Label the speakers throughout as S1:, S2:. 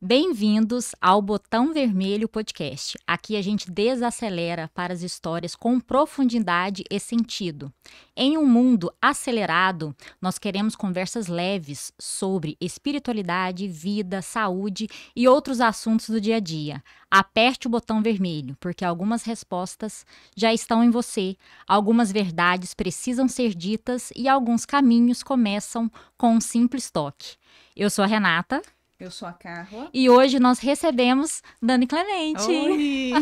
S1: Bem-vindos ao Botão Vermelho Podcast. Aqui a gente desacelera para as histórias com profundidade e sentido. Em um mundo acelerado, nós queremos conversas leves sobre espiritualidade, vida, saúde e outros assuntos do dia a dia. Aperte o botão vermelho, porque algumas respostas já estão em você, algumas verdades precisam ser ditas e alguns caminhos começam com um simples toque. Eu sou a Renata.
S2: Eu sou a Carla.
S1: E hoje nós recebemos Dani Clemente.
S2: Oi!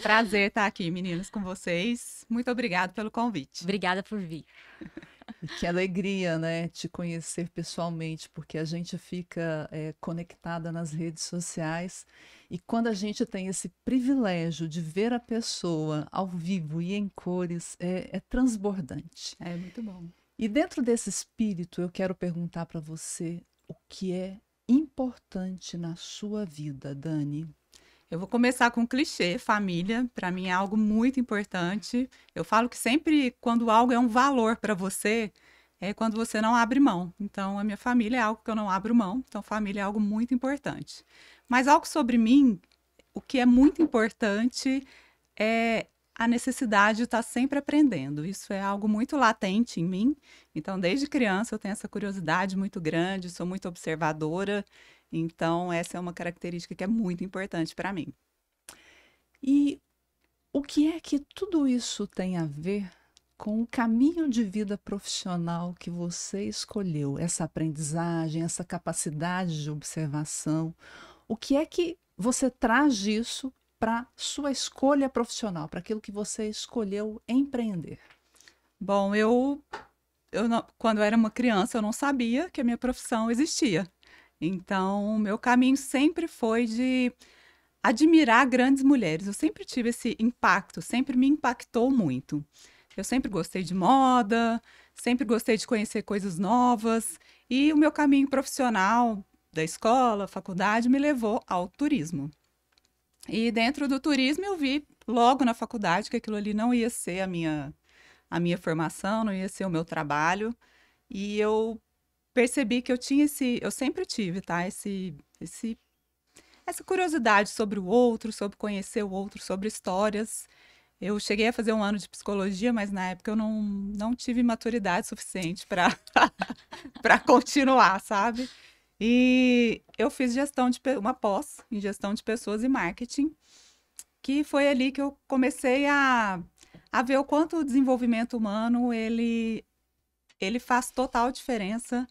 S2: Prazer estar aqui, meninas, com vocês. Muito obrigada pelo convite.
S1: Obrigada por vir.
S3: E que alegria, né, te conhecer pessoalmente, porque a gente fica conectada nas redes sociais e quando a gente tem esse privilégio de ver a pessoa ao vivo e em cores, é transbordante.
S2: É muito bom.
S3: E dentro desse espírito, eu quero perguntar para você o que é importante na sua vida, Dani?
S2: Eu vou começar com um clichê, família. Para mim é algo muito importante. Eu falo que sempre quando algo é um valor para você, é quando você não abre mão. Então, a minha família é algo que eu não abro mão. Então, família é algo muito importante. Mas algo sobre mim, o que é muito importante é a necessidade de estar sempre aprendendo. Isso é algo muito latente em mim. Então, desde criança, eu tenho essa curiosidade muito grande, sou muito observadora. Então, essa é uma característica que é muito importante para mim.
S3: E o que é que tudo isso tem a ver com o caminho de vida profissional que você escolheu? Essa aprendizagem, essa capacidade de observação. O que é que você traz disso para sua escolha profissional, para aquilo que você escolheu empreender?
S2: Bom, quando eu era uma criança, eu não sabia que a minha profissão existia. Então, meu caminho sempre foi de admirar grandes mulheres. Eu sempre tive esse impacto, sempre me impactou muito. Eu sempre gostei de moda, sempre gostei de conhecer coisas novas. E o meu caminho profissional da escola, faculdade, me levou ao turismo. E dentro do turismo eu vi logo na faculdade que aquilo ali não ia ser a minha formação, não ia ser o meu trabalho. E eu percebi que eu sempre tive, tá? Essa curiosidade sobre o outro, sobre conhecer o outro, sobre histórias. Eu cheguei a fazer um ano de psicologia, mas na época eu não tive maturidade suficiente para continuar, sabe? E eu fiz uma pós em gestão de pessoas e marketing, que foi ali que eu comecei a ver o quanto o desenvolvimento humano ele faz total diferença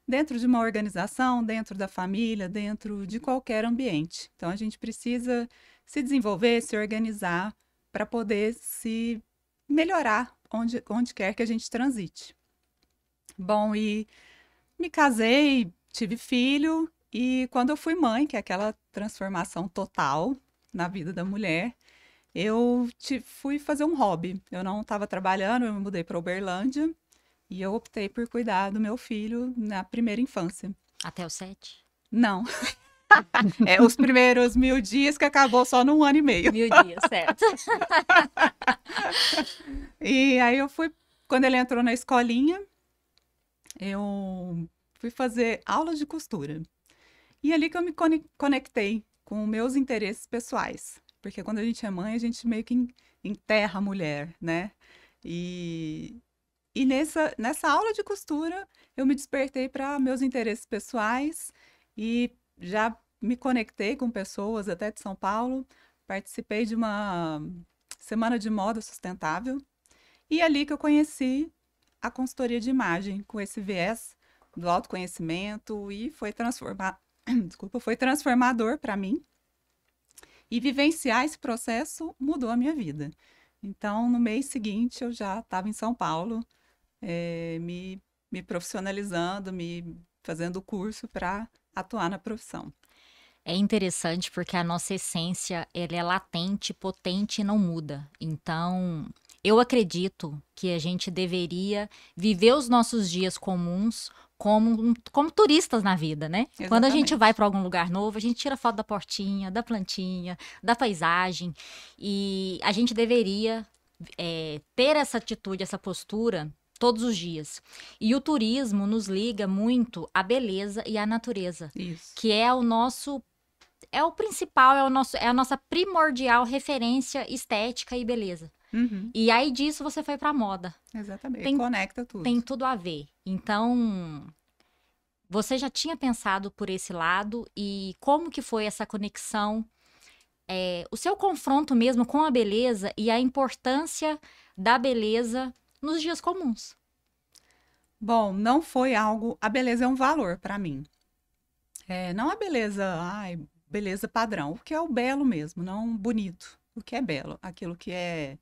S2: dentro de uma organização, dentro da família, dentro de qualquer ambiente. Então, a gente precisa se desenvolver, se organizar para poder se melhorar onde quer que a gente transite. Bom, e me casei, tive filho, e quando eu fui mãe, que é aquela transformação total na vida da mulher, eu fui fazer um hobby. Eu não estava trabalhando, eu me mudei para Uberlândia e eu optei por cuidar do meu filho na primeira infância.
S1: Até os 7?
S2: Não. Os primeiros 1000 dias, que acabou só num ano e meio.
S1: 1000 dias, certo.
S2: E aí quando ele entrou na escolinha, eu fui fazer aula de costura. E ali que eu me conectei com meus interesses pessoais. Porque quando a gente é mãe, a gente meio que enterra a mulher, né? E nessa aula de costura, eu me despertei para meus interesses pessoais e já me conectei com pessoas até de São Paulo. Participei de uma semana de moda sustentável. E ali que eu conheci a consultoria de imagem, com esse viés do autoconhecimento, e foi transformador para mim. E vivenciar esse processo mudou a minha vida. Então, no mês seguinte, eu já estava em São Paulo, me profissionalizando, me fazendo curso para atuar na profissão.
S1: É interessante porque a nossa essência, ela é latente, potente e não muda. Então, eu acredito que a gente deveria viver os nossos dias comuns como turistas na vida, né?
S2: Exatamente.
S1: Quando a gente vai para algum lugar novo, a gente tira foto da portinha, da plantinha, da paisagem. E a gente deveria ter essa atitude, essa postura todos os dias. E o turismo nos liga muito à beleza e à natureza,
S2: Isso.
S1: que é o nosso, é o principal, é a nossa primordial referência estética e beleza.
S2: Uhum,
S1: E aí disso você foi pra moda.
S2: exatamente.
S1: Tem-
S2: Conecta tudo.
S1: Tem tudo a ver. Então, você já tinha pensado por esse lado e como que foi essa conexão, o seu confronto mesmo com a beleza e a importância da beleza nos dias comuns?
S2: Bom, não foi algo. A beleza é um valor para mim. Não a beleza, ai, beleza padrão, o que é o belo mesmo, não bonito. O que é belo, aquilo que é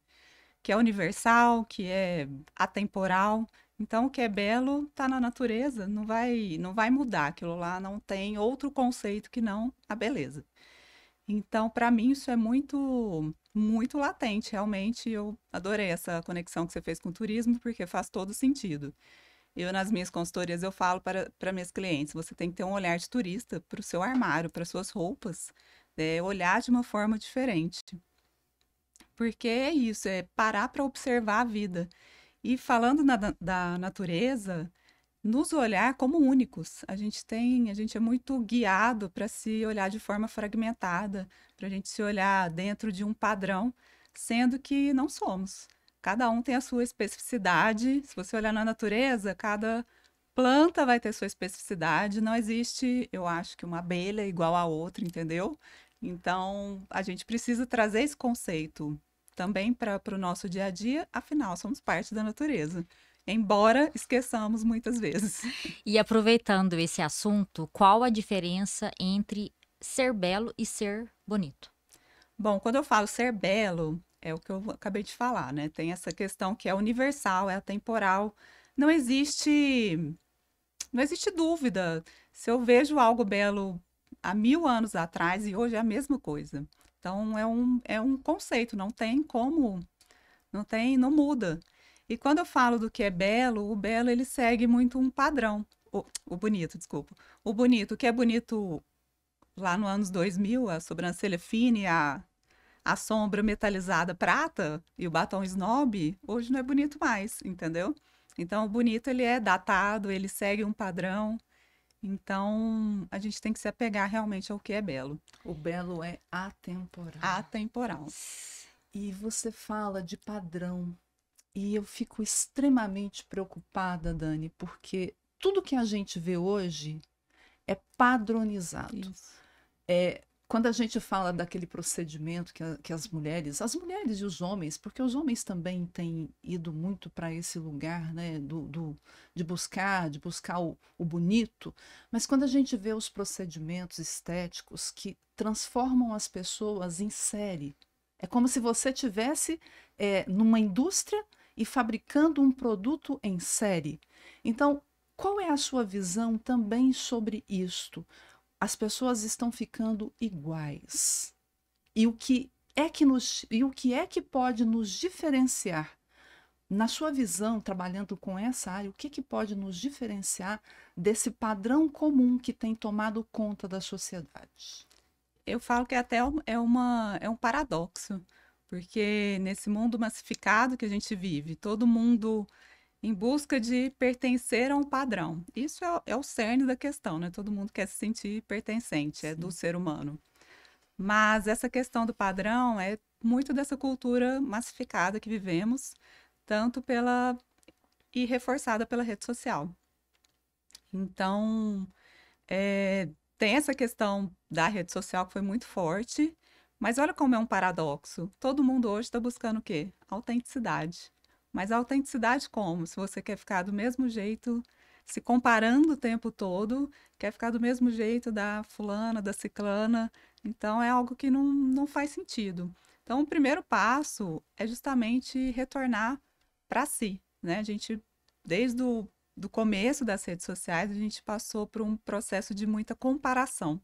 S2: universal, que é atemporal. Então, o que é belo está na natureza, não vai mudar. Aquilo lá não tem outro conceito que não a beleza. Então, para mim, isso é muito, muito latente. Realmente, eu adorei essa conexão que você fez com o turismo, porque faz todo sentido. Eu, nas minhas consultorias, eu falo para minhas clientes, você tem que ter um olhar de turista para o seu armário, para suas roupas, olhar de uma forma diferente. Porque é isso, é parar para observar a vida. E falando da natureza, nos olhar como únicos. A gente é muito guiado para se olhar de forma fragmentada, para a gente se olhar dentro de um padrão, sendo que não somos. Cada um tem a sua especificidade. Se você olhar na natureza, cada planta vai ter sua especificidade. Não existe, eu acho que uma abelha igual a outra, entendeu? Então, a gente precisa trazer esse conceito também para o nosso dia a dia, afinal, somos parte da natureza. Embora esqueçamos muitas vezes.
S1: E aproveitando esse assunto, qual a diferença entre ser belo e ser bonito?
S2: Bom, quando eu falo ser belo, é o que eu acabei de falar, né? Tem essa questão que é universal, é atemporal. Não existe, não existe dúvida. Se eu vejo algo belo há 1000 anos atrás e hoje é a mesma coisa. Então é um conceito, não tem como, não muda. E quando eu falo do que é belo, o belo ele segue muito um padrão. O bonito, desculpa. O bonito, o que é bonito lá no anos 2000, a sobrancelha fina e a sombra metalizada prata e o batom snob, hoje não é bonito mais, entendeu? Então, o bonito ele é datado, ele segue um padrão. Então, a gente tem que se apegar realmente ao que é belo.
S3: O belo é atemporal.
S2: Atemporal.
S3: E você fala de padrão. E eu fico extremamente preocupada, Dani, porque tudo que a gente vê hoje é padronizado.
S2: Isso.
S3: Quando a gente fala daquele procedimento que as mulheres e os homens, porque os homens também têm ido muito para esse lugar, né, de buscar o bonito, mas quando a gente vê os procedimentos estéticos que transformam as pessoas em série, é como se você tivesse numa indústria e fabricando um produto em série. Então, qual é a sua visão também sobre isto? As pessoas estão ficando iguais. E o que é que pode nos diferenciar? Na sua visão, trabalhando com essa área, o que pode nos diferenciar desse padrão comum que tem tomado conta da sociedade?
S2: Eu falo que até é um paradoxo, porque nesse mundo massificado que a gente vive, todo mundo em busca de pertencer a um padrão. Isso é o cerne da questão, né? Todo mundo quer se sentir pertencente, é do ser humano. Mas essa questão do padrão é muito dessa cultura massificada que vivemos, tanto e reforçada pela rede social. Então, tem essa questão da rede social que foi muito forte, mas olha como é um paradoxo. Todo mundo hoje está buscando o quê? Autenticidade. Mas a autenticidade como? Se você quer ficar do mesmo jeito, se comparando o tempo todo, quer ficar do mesmo jeito da fulana, da ciclana, então é algo que não faz sentido. Então, o primeiro passo é justamente retornar para si, né? A gente, desde o do começo das redes sociais, a gente passou por um processo de muita comparação.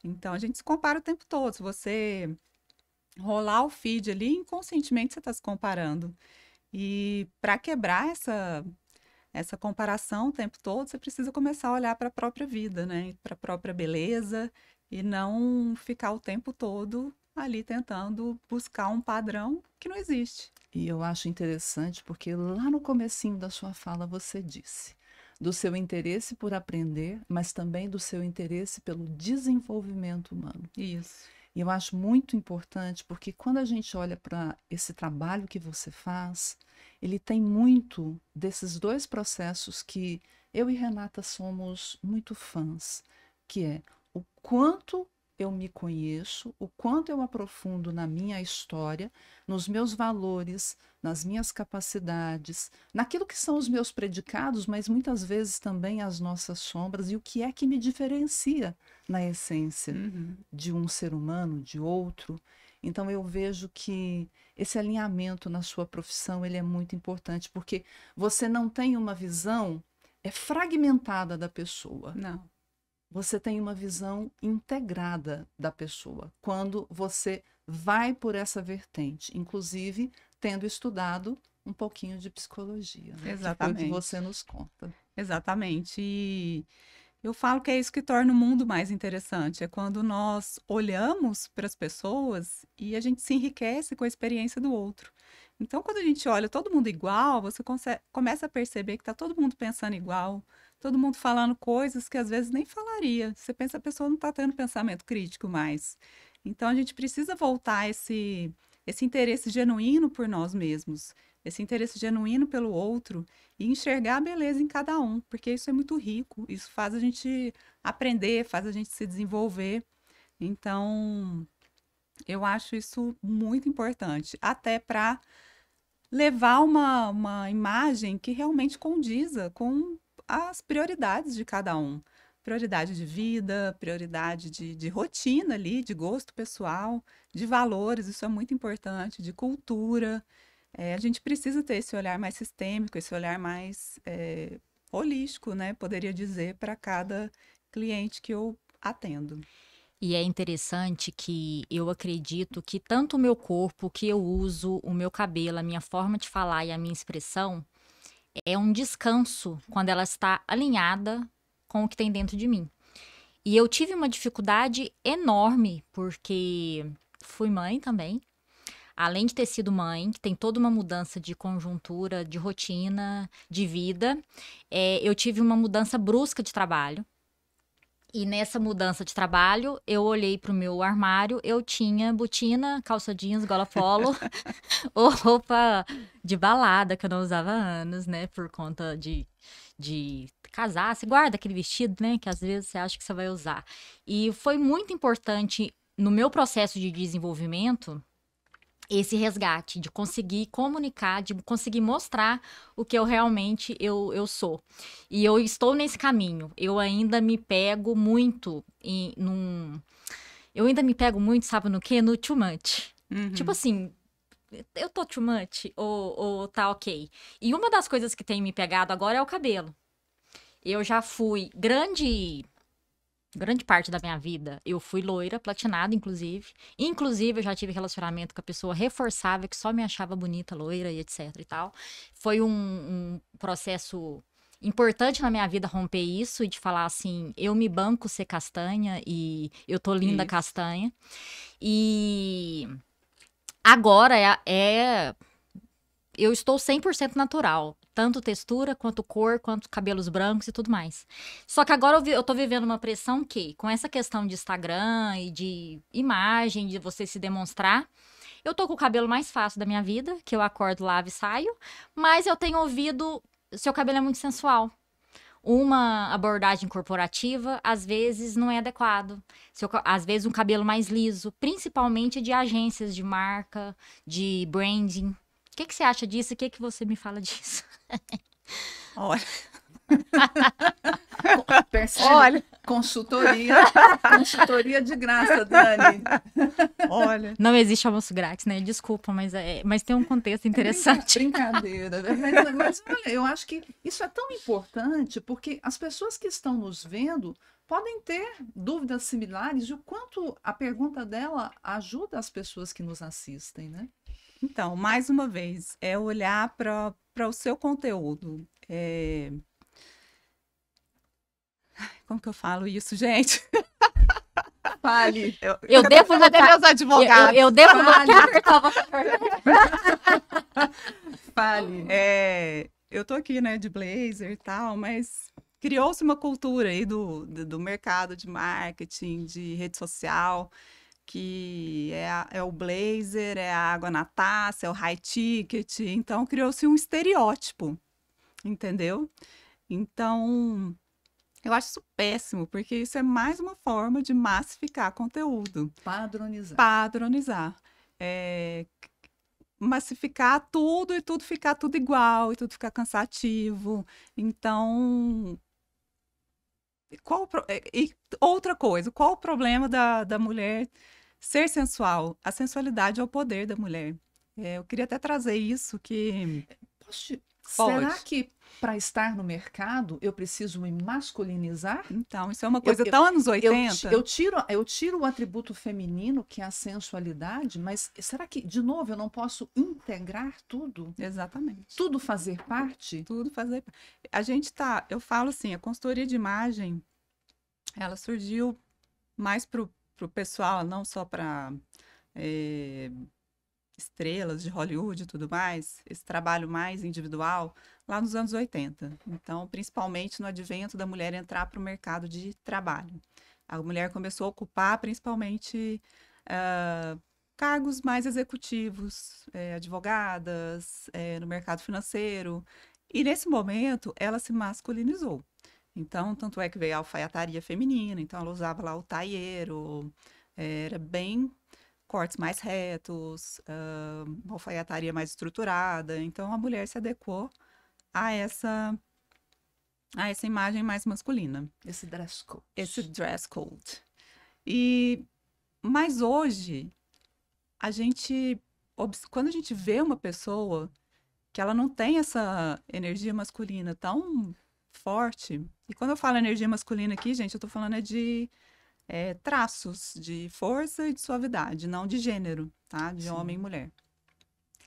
S2: Então, a gente se compara o tempo todo. Se você rolar o feed ali, inconscientemente você está se comparando. E para quebrar essa comparação o tempo todo, você precisa começar a olhar para a própria vida, né? Para a própria beleza e não ficar o tempo todo ali tentando buscar um padrão que não existe.
S3: E eu acho interessante porque lá no comecinho da sua fala você disse do seu interesse por aprender, mas também do seu interesse pelo desenvolvimento humano.
S2: Isso.
S3: E eu acho muito importante porque quando a gente olha para esse trabalho que você faz, ele tem muito desses dois processos que eu e Renata somos muito fãs, que é o quanto eu me conheço, o quanto eu aprofundo na minha história, nos meus valores, nas minhas capacidades, naquilo que são os meus predicados, mas muitas vezes também as nossas sombras, e o que é que me diferencia na essência de um ser humano, de outro. Então eu vejo que esse alinhamento na sua profissão ele é muito importante, porque você não tem uma visão fragmentada da pessoa.
S2: Não.
S3: Você tem uma visão integrada da pessoa, quando você vai por essa vertente, inclusive tendo estudado um pouquinho de psicologia, né?
S2: Exatamente.
S3: Que foi o que você nos conta.
S2: Exatamente. E eu falo que é isso que torna o mundo mais interessante, é quando nós olhamos para as pessoas e a gente se enriquece com a experiência do outro. Então, quando a gente olha todo mundo igual, você começa a perceber que está todo mundo pensando igual, todo mundo falando coisas que às vezes nem falaria. Você pensa, a pessoa não está tendo pensamento crítico mais. Então, a gente precisa voltar esse interesse genuíno por nós mesmos, esse interesse genuíno pelo outro e enxergar a beleza em cada um, porque isso é muito rico, isso faz a gente aprender, faz a gente se desenvolver. Então, eu acho isso muito importante, até para levar uma imagem que realmente condiza com as prioridades de cada um. Prioridade de vida, prioridade de rotina ali, de gosto pessoal, de valores, isso é muito importante, de cultura. A gente precisa ter esse olhar mais sistêmico, esse olhar mais holístico, né? Poderia dizer, para cada cliente que eu atendo.
S1: E é interessante que eu acredito que tanto o meu corpo, o que eu uso, o meu cabelo, a minha forma de falar e a minha expressão é um descanso quando ela está alinhada com o que tem dentro de mim. E eu tive uma dificuldade enorme porque fui mãe também. Além de ter sido mãe, que tem toda uma mudança de conjuntura, de rotina, de vida, eu tive uma mudança brusca de trabalho. E nessa mudança de trabalho, eu olhei pro meu armário, eu tinha botina, calça jeans, gola polo, ou roupa de balada, que eu não usava há anos, né? Por conta de casar, você guarda aquele vestido, né? Que às vezes você acha que você vai usar. E foi muito importante no meu processo de desenvolvimento esse resgate, de conseguir comunicar, de conseguir mostrar o que eu realmente eu sou. E eu estou nesse caminho. Eu ainda me pego muito eu ainda me pego muito, sabe no quê? No too much. Tipo assim, eu tô too much ou tá ok. E uma das coisas que tem me pegado agora é o cabelo. Eu já fui grande parte da minha vida, eu fui loira, platinada, inclusive. Inclusive, eu já tive relacionamento com a pessoa reforçável, que só me achava bonita, loira e etc e tal. Foi um processo importante na minha vida romper isso e de falar assim, eu me banco ser castanha e eu tô linda castanha. E agora eu estou 100% natural. Tanto textura, quanto cor, quanto cabelos brancos e tudo mais. Só que agora eu tô vivendo uma pressão que, com essa questão de Instagram e de imagem, de você se demonstrar, eu tô com o cabelo mais fácil da minha vida, que eu acordo, lavo e saio, mas eu tenho ouvido, seu cabelo é muito sensual. Uma abordagem corporativa, às vezes, não é adequado. Às vezes, um cabelo mais liso, principalmente de agências de marca, de branding. O que você acha disso? O que você me fala disso?
S2: Olha.
S3: Olha. Consultoria de graça, Dani.
S2: Olha.
S1: Não existe almoço grátis, né? Desculpa, mas tem um contexto interessante.
S3: Brincadeira. Mas olha, eu acho que isso é tão importante porque as pessoas que estão nos vendo podem ter dúvidas similares e o quanto a pergunta dela ajuda as pessoas que nos assistem, né?
S2: Então, mais uma vez, é olhar para o seu conteúdo. Como que eu falo isso, gente?
S3: Fale.
S1: Eu devo
S2: até meus advogados.
S1: Eu devo
S3: Fale.
S2: Eu tô aqui, né, de blazer e tal, mas criou-se uma cultura aí do mercado de marketing, de rede social, que é o blazer, é a água na taça, é o high ticket. Então, criou-se um estereótipo, entendeu? Então, eu acho isso péssimo, porque isso é mais uma forma de massificar conteúdo.
S3: Padronizar.
S2: Padronizar. Massificar tudo e tudo ficar tudo igual, e tudo ficar cansativo. Então, e outra coisa, qual o problema da mulher ser sensual? A sensualidade é o poder da mulher. Eu queria até trazer isso que...
S3: Será que para estar no mercado eu preciso me masculinizar?
S2: Então, isso é uma coisa tão anos 80.
S3: Eu tiro o atributo feminino, que é a sensualidade, mas será que, de novo, eu não posso integrar tudo?
S2: Exatamente.
S3: Tudo fazer parte?
S2: Tudo fazer parte. A gente eu falo assim, a consultoria de imagem, ela surgiu mais para o pessoal, não só para estrelas de Hollywood e tudo mais, esse trabalho mais individual, lá nos anos 80. Então, principalmente no advento da mulher entrar para o mercado de trabalho. A mulher começou a ocupar principalmente cargos mais executivos, advogadas, no mercado financeiro. E nesse momento, ela se masculinizou. Então, tanto é que veio a alfaiataria feminina, então ela usava lá o tailleur, era bem cortes mais retos, uma alfaiataria mais estruturada. Então, a mulher se adequou a essa imagem mais masculina.
S3: Esse dress code.
S2: Esse dress code. Mas hoje, quando a gente vê uma pessoa que ela não tem essa energia masculina tão forte, e quando eu falo energia masculina aqui, gente, eu tô falando de traços de força e de suavidade, não de gênero, tá? De homem e mulher.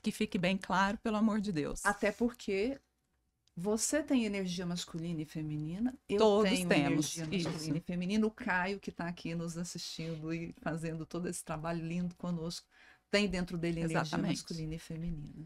S2: Que fique bem claro, pelo amor de Deus.
S3: Até porque você tem energia masculina e feminina,
S2: Todos
S3: tenho
S2: temos
S3: energia masculina e feminina. O Caio, que está aqui nos assistindo e fazendo todo esse trabalho lindo conosco, tem dentro dele energia masculina e feminina.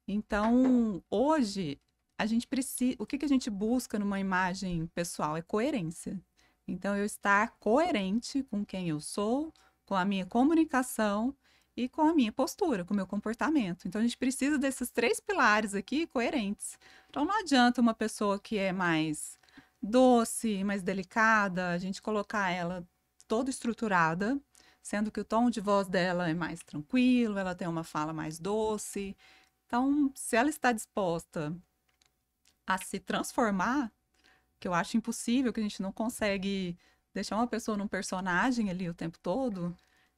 S2: Então, hoje, a gente precisa... O que a gente busca numa imagem pessoal? É coerência. Então, eu estar coerente com quem eu sou, com a minha comunicação e com a minha postura, com o meu comportamento. Então, a gente precisa desses 3 pilares aqui coerentes. Então, não adianta uma pessoa que é mais doce, mais delicada, a gente colocar ela toda estruturada, sendo que o tom de voz dela é mais tranquilo, ela tem uma fala mais doce. Então, se ela está disposta a se transformar, que eu acho impossível, que a gente não consegue deixar uma pessoa num personagem ali o tempo todo,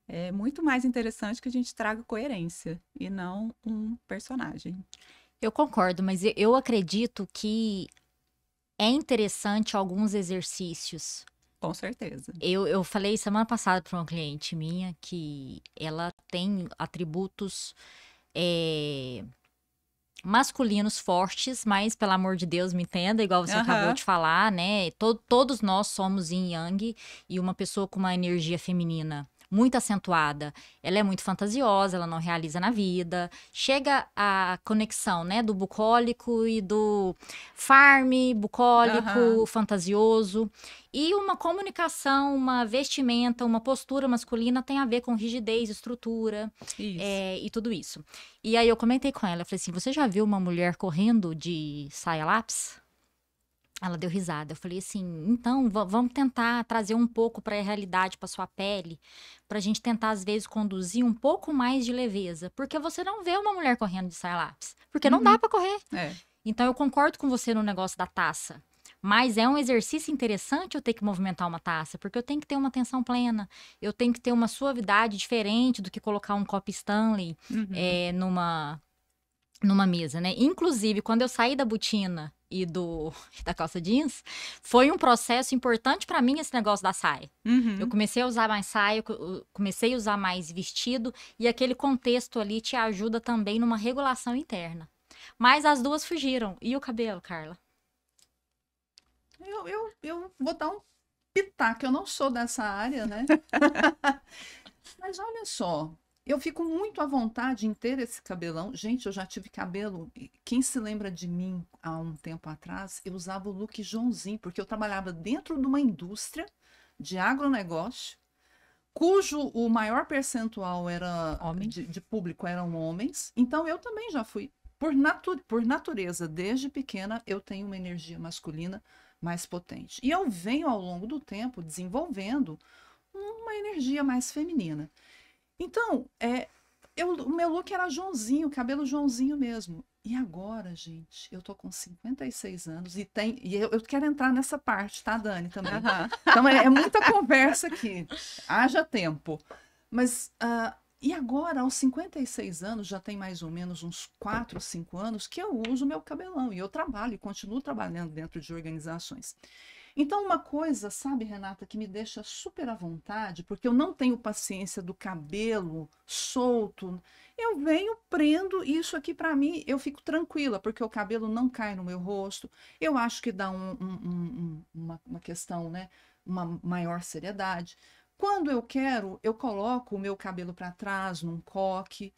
S2: é muito mais interessante que a gente traga coerência e não um personagem.
S1: Eu concordo, mas eu acredito que é interessante alguns exercícios.
S2: Com certeza.
S1: Eu falei semana passada para uma cliente minha que ela tem atributos masculinos fortes, mas, pelo amor de Deus, me entenda, igual você acabou de falar, né? Todos nós somos yin yang, e uma pessoa com uma energia feminina muito acentuada, ela é muito fantasiosa, ela não realiza na vida. Chega a conexão, né, do bucólico e do farm, bucólico, fantasioso. E uma comunicação, uma vestimenta, uma postura masculina tem a ver com rigidez, estrutura e tudo isso. E aí eu comentei com ela, eu falei assim, você já viu uma mulher correndo de saia lápis? Ela deu risada. Eu falei assim, então vamos tentar trazer um pouco para a realidade, para sua pele, para a gente tentar às vezes conduzir um pouco mais de leveza, porque você não vê uma mulher correndo de saia lápis, porque não dá para correr. Então eu concordo com você no negócio da taça, mas é um exercício interessante eu ter que movimentar uma taça, porque eu tenho que ter uma atenção plena, eu tenho que ter uma suavidade diferente do que colocar um copo Stanley numa mesa, né? Inclusive, quando eu saí da botina e da calça jeans, foi um processo importante para mim esse negócio da saia. Eu comecei a usar mais saia, eu comecei a usar mais vestido, e aquele contexto ali te ajuda também numa regulação interna. Mas as duas fugiram. E o cabelo, Carla?
S3: Eu vou dar um pitaco, eu não sou dessa área, né? Mas olha só, Eu fico muito à vontade em ter esse cabelão. Gente, eu já tive cabelo. Quem se lembra de mim há um tempo atrás, eu usava o look Joãozinho, porque eu trabalhava dentro de uma indústria de agronegócio, cujo o maior percentual era
S1: Homem.
S3: de público eram homens. Então eu também já fui, por natureza, desde pequena, eu tenho uma energia masculina mais potente. E eu venho ao longo do tempo desenvolvendo uma energia mais feminina. Então, o meu look era Joãozinho, cabelo Joãozinho mesmo. E agora, gente, eu tô com 56 anos e eu quero entrar nessa parte, tá, Dani, também.
S2: Aham.
S3: Então, é muita conversa aqui. Haja tempo. Mas, e agora, aos 56 anos, já tem mais ou menos uns 4 ou 5 anos que eu uso meu cabelão. E eu trabalho e continuo trabalhando dentro de organizações. Então, uma coisa, sabe, Renata, que me deixa super à vontade, porque eu não tenho paciência do cabelo solto. Eu venho, prendo isso aqui para mim, eu fico tranquila, porque o cabelo não cai no meu rosto. Eu acho que dá uma questão, né? Uma maior seriedade. Quando eu quero, eu coloco o meu cabelo para trás, num coque.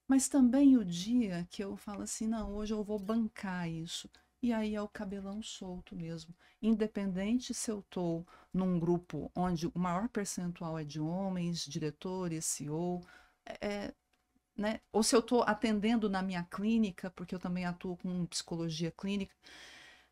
S3: Mas também o dia que eu falo assim, não, hoje eu vou bancar isso. E aí é o cabelão solto mesmo. Independente se eu estou num grupo onde o maior percentual é de homens, diretores, CEO, é, né? Ou se eu estou atendendo na minha clínica, porque eu também atuo com psicologia clínica,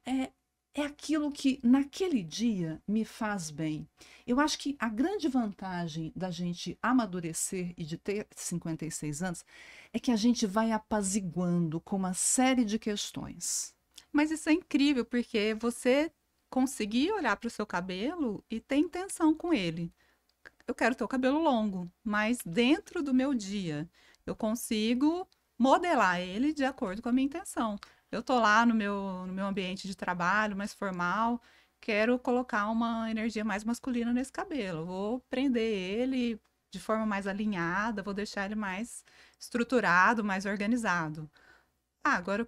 S3: é, é aquilo que naquele dia me faz bem. Eu acho que a grande vantagem da gente amadurecer e de ter 56 anos é que a gente vai apaziguando com uma série de questões.
S2: Mas isso é incrível, porque você conseguir olhar para o seu cabelo e ter intenção com ele. Eu quero ter o cabelo longo, mas dentro do meu dia, eu consigo modelar ele de acordo com a minha intenção. Eu tô lá no meu ambiente de trabalho mais formal, quero colocar uma energia mais masculina nesse cabelo. Vou prender ele de forma mais alinhada, vou deixar ele mais estruturado, mais organizado. Ah, agora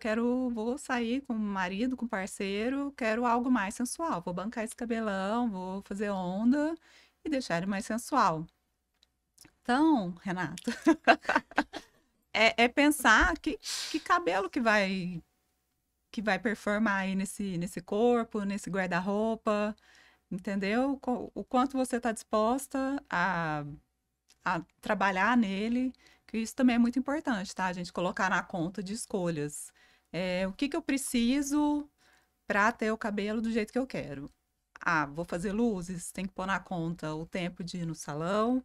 S2: vou sair com o marido, com o parceiro, quero algo mais sensual. Vou bancar esse cabelão, vou fazer onda e deixar ele mais sensual. Então, Renato, é pensar que cabelo que vai performar aí nesse corpo, nesse guarda-roupa, entendeu? O quanto você está disposta a trabalhar nele, que isso também é muito importante, tá? A gente colocar na conta de escolhas. O que eu preciso para ter o cabelo do jeito que eu quero? Ah, vou fazer luzes, tem que pôr na conta o tempo de ir no salão,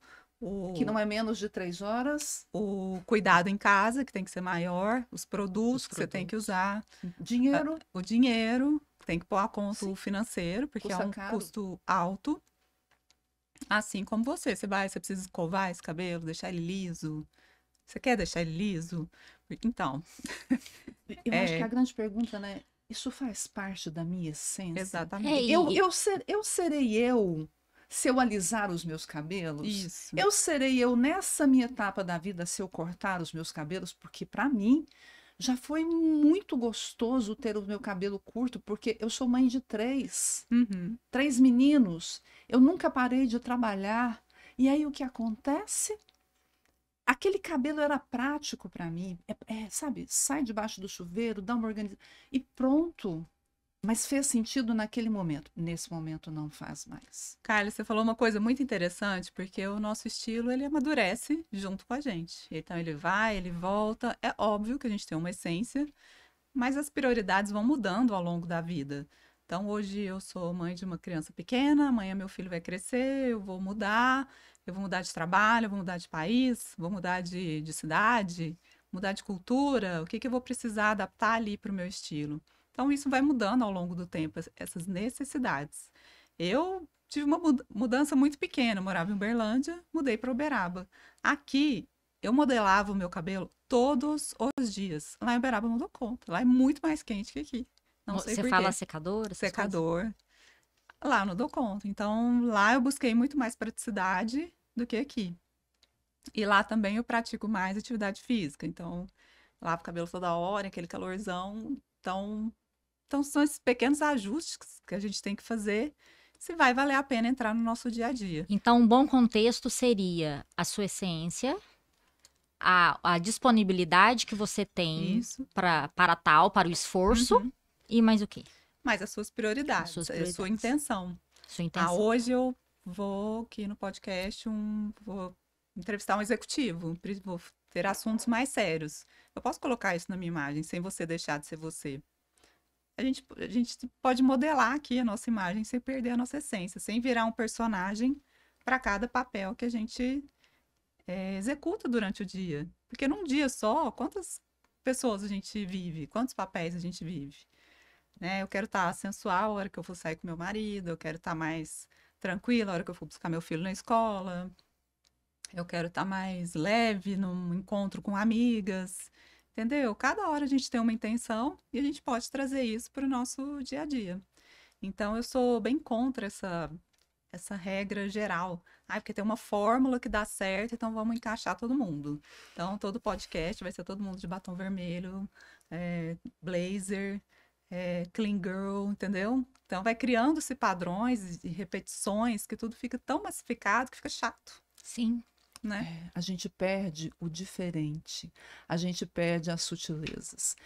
S3: Que
S2: o,
S3: não é menos de 3 horas,
S2: o cuidado em casa, que tem que ser maior, os produtos
S1: Os
S2: que você tem que
S1: produtos.
S2: usar,
S3: dinheiro,
S2: o dinheiro, tem que pôr a conta o
S3: sim,
S2: financeiro, porque é
S3: custa
S2: um
S3: caro.
S2: custo alto. Assim como você precisa escovar esse cabelo, deixar ele liso. Você quer deixar ele liso? Então,
S3: Eu acho que a
S2: é,
S3: grande pergunta, né? Isso faz parte da minha essência?
S1: É,
S2: exatamente.
S3: Eu serei eu se eu alisar os meus cabelos?
S2: Isso.
S3: Eu serei eu nessa minha etapa da vida se eu cortar os meus cabelos? Porque para mim já foi muito gostoso ter o meu cabelo curto, porque eu sou mãe de
S2: Uhum.
S3: 3 meninos. Eu nunca parei de trabalhar. E aí o que acontece? Aquele cabelo era prático para mim. Sabe, sai debaixo do chuveiro, dá uma organização e pronto. Mas fez sentido naquele momento. Nesse momento não faz mais.
S2: Carla, você falou uma coisa muito interessante, porque o nosso estilo, ele amadurece junto com a gente. Então, ele vai, ele volta. É óbvio que a gente tem uma essência, mas as prioridades vão mudando ao longo da vida. Então, hoje eu sou mãe de uma criança pequena, amanhã meu filho vai crescer, eu vou mudar de trabalho, eu vou mudar de país, vou mudar de cidade, mudar de cultura, o que que eu vou precisar adaptar ali para o meu estilo. Então, isso vai mudando ao longo do tempo, essas necessidades. Eu tive uma mudança muito pequena, eu morava em Uberlândia, mudei para Uberaba. Aqui, eu modelava o meu cabelo todos os dias. Lá em Uberaba eu não dou conta. Lá é muito mais quente que aqui. Não sei
S1: Você
S2: por
S1: fala
S2: quê.
S1: secador, essas coisas?
S2: Secador. Lá eu não dou conta. Então, lá eu busquei muito mais praticidade do que aqui. E lá também eu pratico mais atividade física. Então, lavo o cabelo toda hora, aquele calorzão. Então são esses pequenos ajustes que a gente tem que fazer se vai valer a pena entrar no nosso dia a dia.
S1: Então, um bom contexto seria a sua essência, a disponibilidade que você tem
S2: Isso.
S1: para o esforço.
S2: Uhum.
S1: E mais o quê?
S2: Mas as suas prioridades,
S1: As suas
S2: a sua
S1: prioridades.
S2: intenção.
S1: Sua intenção.
S2: Hoje eu vou aqui no podcast, vou entrevistar um executivo, vou ter assuntos mais sérios. Eu posso colocar isso na minha imagem, sem você deixar de ser você. A gente pode modelar aqui a nossa imagem sem perder a nossa essência, sem virar um personagem para cada papel que a gente executa durante o dia. Porque num dia só, quantas pessoas a gente vive? Quantos papéis a gente vive? Né? Eu quero estar sensual a hora que eu for sair com meu marido, eu quero estar mais tranquila a hora que eu for buscar meu filho na escola, eu quero estar mais leve num encontro com amigas, entendeu? Cada hora a gente tem uma intenção e a gente pode trazer isso para o nosso dia a dia. Então, eu sou bem contra essa regra geral. Porque tem uma fórmula que dá certo, então vamos encaixar todo mundo. Então, todo podcast vai ser todo mundo de batom vermelho, blazer, clean girl, entendeu? Então, vai criando-se padrões e repetições que tudo fica tão massificado que fica chato.
S1: Sim.
S2: Né?
S3: A gente perde o diferente, a gente perde as sutilezas.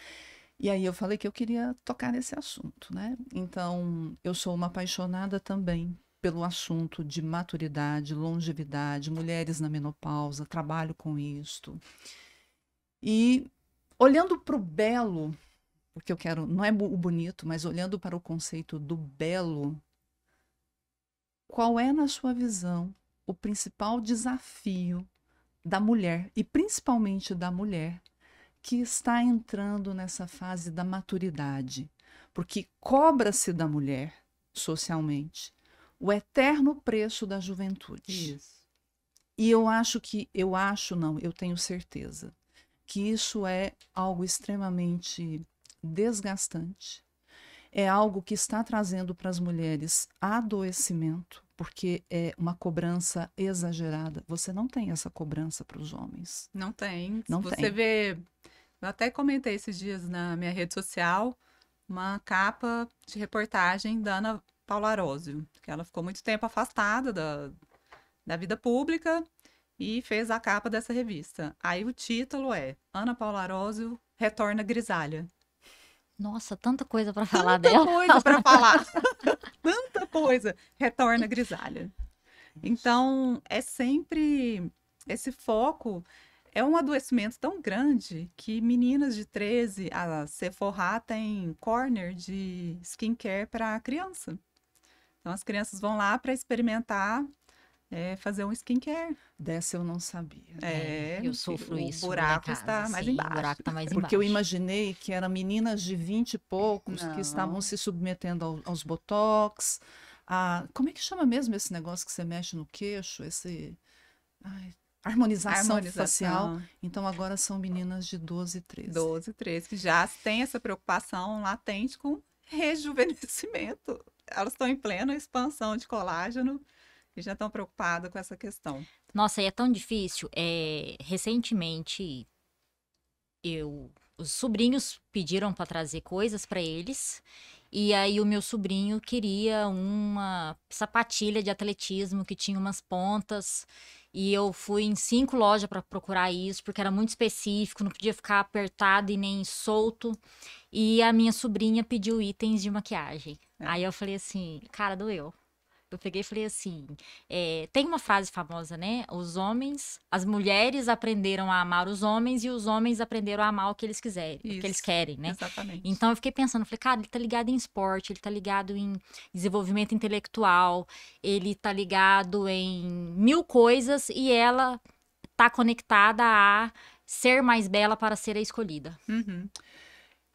S3: E aí eu falei que eu queria tocar nesse assunto, né? Então, eu sou uma apaixonada também pelo assunto de maturidade, longevidade, mulheres na menopausa, trabalho com isto. E olhando para o belo, porque eu quero, não é o bonito, mas olhando para o conceito do belo, qual é, na sua visão, o principal desafio da mulher, e principalmente da mulher, que está entrando nessa fase da maturidade? Porque cobra-se da mulher, socialmente, o eterno preço da juventude.
S2: Isso.
S3: E eu tenho certeza que isso é algo extremamente desgastante, é algo que está trazendo para as mulheres adoecimento, porque é uma cobrança exagerada. Você não tem essa cobrança para os homens.
S2: Não tem.
S3: Não
S2: Você
S3: tem.
S2: vê, eu até comentei esses dias na minha rede social, uma capa de reportagem da Ana Paula Arósio, que ela ficou muito tempo afastada da vida pública e fez a capa dessa revista. Aí o título é Ana Paula Arósio retorna grisalha.
S1: Nossa, tanta coisa para falar
S2: Tanta
S1: dela.
S2: coisa para falar. Tanta coisa. Retorna grisalha. Então, é sempre esse foco. É um adoecimento tão grande que meninas de 13 a Sephora tem corner de skincare para criança. Então, as crianças vão lá para experimentar fazer um skincare.
S3: Dessa eu não sabia.
S1: Eu sofro isso.
S2: O
S1: lá em
S2: buraco
S1: casa,
S2: está mais
S1: sim,
S2: embaixo.
S1: O buraco está mais
S3: Porque eu
S1: embaixo.
S3: imaginei que eram meninas de 20 e poucos que estavam se submetendo aos botox. Como é que chama mesmo esse negócio que você mexe no queixo? Harmonização facial. Então agora são meninas de 12, 13.
S2: 12, 13, que já têm essa preocupação latente com rejuvenescimento. Elas estão em plena expansão de colágeno e já estão preocupadas com essa questão.
S1: Nossa, e é tão difícil. Recentemente, os sobrinhos pediram para trazer coisas para eles. E aí o meu sobrinho queria uma sapatilha de atletismo que tinha umas pontas. E eu fui em 5 lojas para procurar isso, porque era muito específico, não podia ficar apertado e nem solto. E a minha sobrinha pediu itens de maquiagem. Aí eu falei assim, cara, doeu. Eu peguei e falei assim, tem uma frase famosa, né? As mulheres aprenderam a amar os homens e os homens aprenderam a amar o que eles quiserem, o que eles querem, né?
S2: Exatamente.
S1: Então eu fiquei pensando, falei, cara, ele tá ligado em esporte, ele tá ligado em desenvolvimento intelectual, ele tá ligado em 1000 coisas e ela tá conectada a ser mais bela para ser a escolhida.
S2: Uhum.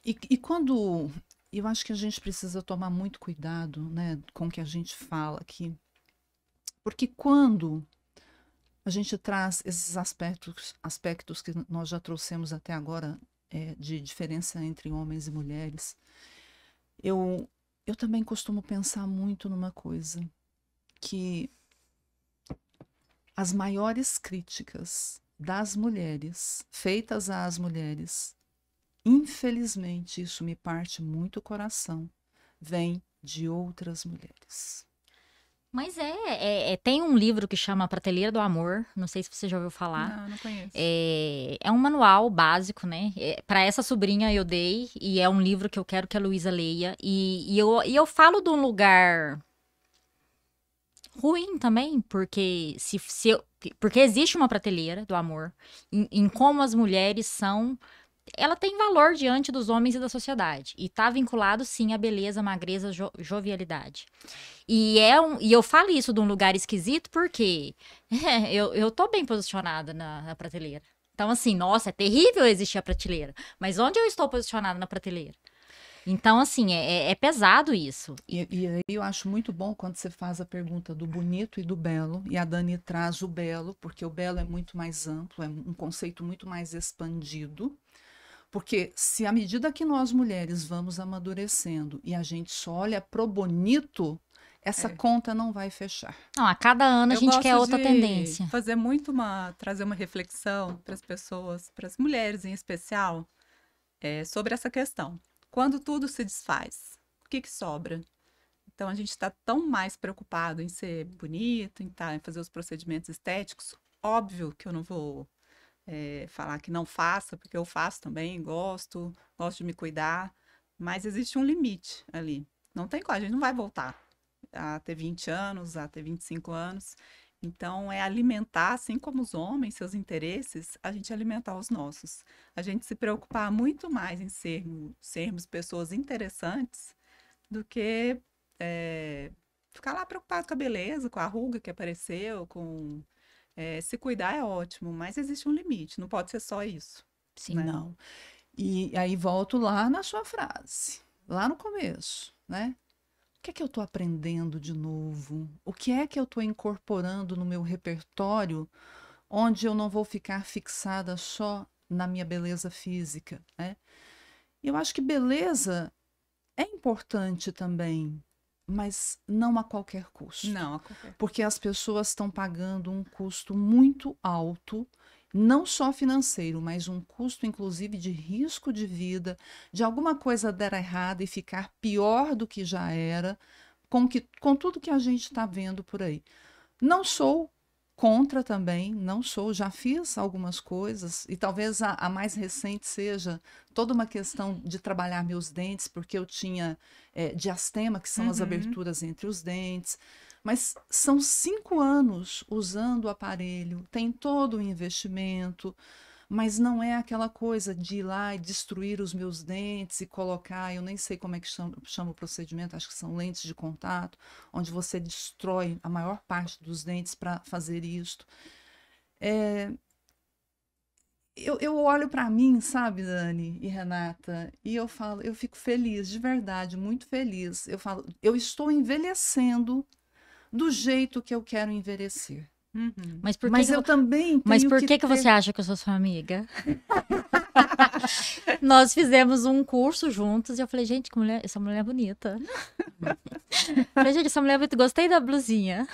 S3: E quando... Eu acho que a gente precisa tomar muito cuidado, né, com o que a gente fala aqui. Porque quando a gente traz esses aspectos que nós já trouxemos até agora, de diferença entre homens e mulheres, eu também costumo pensar muito numa coisa, que as maiores críticas das mulheres, feitas às mulheres, infelizmente, isso me parte muito o coração, vem de outras mulheres.
S1: Mas tem um livro que chama Prateleira do Amor, não sei se você já ouviu falar.
S2: Não conheço.
S1: É um manual básico, né? Para essa sobrinha eu dei, e é um livro que eu quero que a Luísa leia. E eu falo de um lugar ruim também, porque porque existe uma prateleira do amor em como as mulheres são. Ela tem valor diante dos homens e da sociedade. E tá vinculado, sim, à beleza, magreza, jovialidade. E eu falo isso de um lugar esquisito porque eu tô bem posicionada na prateleira. Então, assim, nossa, é terrível existir a prateleira. Mas onde eu estou posicionada na prateleira? Então, assim, é pesado isso.
S3: E aí eu acho muito bom quando você faz a pergunta do bonito e do belo, e a Dani traz o belo, porque o belo é muito mais amplo, é um conceito muito mais expandido. Porque se à medida que nós mulheres vamos amadurecendo e a gente só olha pro bonito, essa conta não vai fechar.
S1: Não, a cada ano a gente quer outra tendência.
S2: Fazer trazer uma reflexão para as pessoas, para as mulheres em especial, sobre essa questão. Quando tudo se desfaz, o que sobra? Então a gente está tão mais preocupado em ser bonito, em fazer os procedimentos estéticos. Óbvio que eu não vou falar que não faça, porque eu faço também, gosto de me cuidar, mas existe um limite ali. Não tem como, a gente não vai voltar a ter 20 anos, a ter 25 anos. Então, é alimentar, assim como os homens, seus interesses, a gente alimentar os nossos. A gente se preocupar muito mais em sermos pessoas interessantes do que ficar lá preocupado com a beleza, com a ruga que apareceu, se cuidar é ótimo, mas existe um limite, não pode ser só isso.
S3: Sim, né? Não. E aí volto lá na sua frase, lá no começo, né? O que é que eu estou aprendendo de novo? O que é que eu estou incorporando no meu repertório, onde eu não vou ficar fixada só na minha beleza física, né? Eu acho que beleza é importante também, mas não a qualquer custo.
S2: Não a qualquer.
S3: Porque as pessoas estão pagando um custo muito alto, não só financeiro, mas um custo inclusive de risco de vida, de alguma coisa dar errado e ficar pior do que já era, com tudo que a gente está vendo por aí. Não sou contra também, não sou, já fiz algumas coisas, e talvez a mais recente seja toda uma questão de trabalhar meus dentes, porque eu tinha diastema, que são as aberturas entre os dentes, mas são 5 anos usando o aparelho, tem todo o investimento, mas não é aquela coisa de ir lá e destruir os meus dentes e colocar, eu nem sei como é que chama o procedimento, acho que são lentes de contato, onde você destrói a maior parte dos dentes para fazer isto. Eu olho para mim, sabe, Dani e Renata, e eu falo, eu fico feliz, de verdade, muito feliz. Eu falo, eu estou envelhecendo do jeito que eu quero envelhecer.
S1: Mas
S3: eu também tenho
S1: Mas por que você acha que eu sou sua amiga? Nós fizemos um curso juntos e eu falei, gente, essa mulher é bonita. Falei, gente, essa mulher é bonita, gostei da blusinha.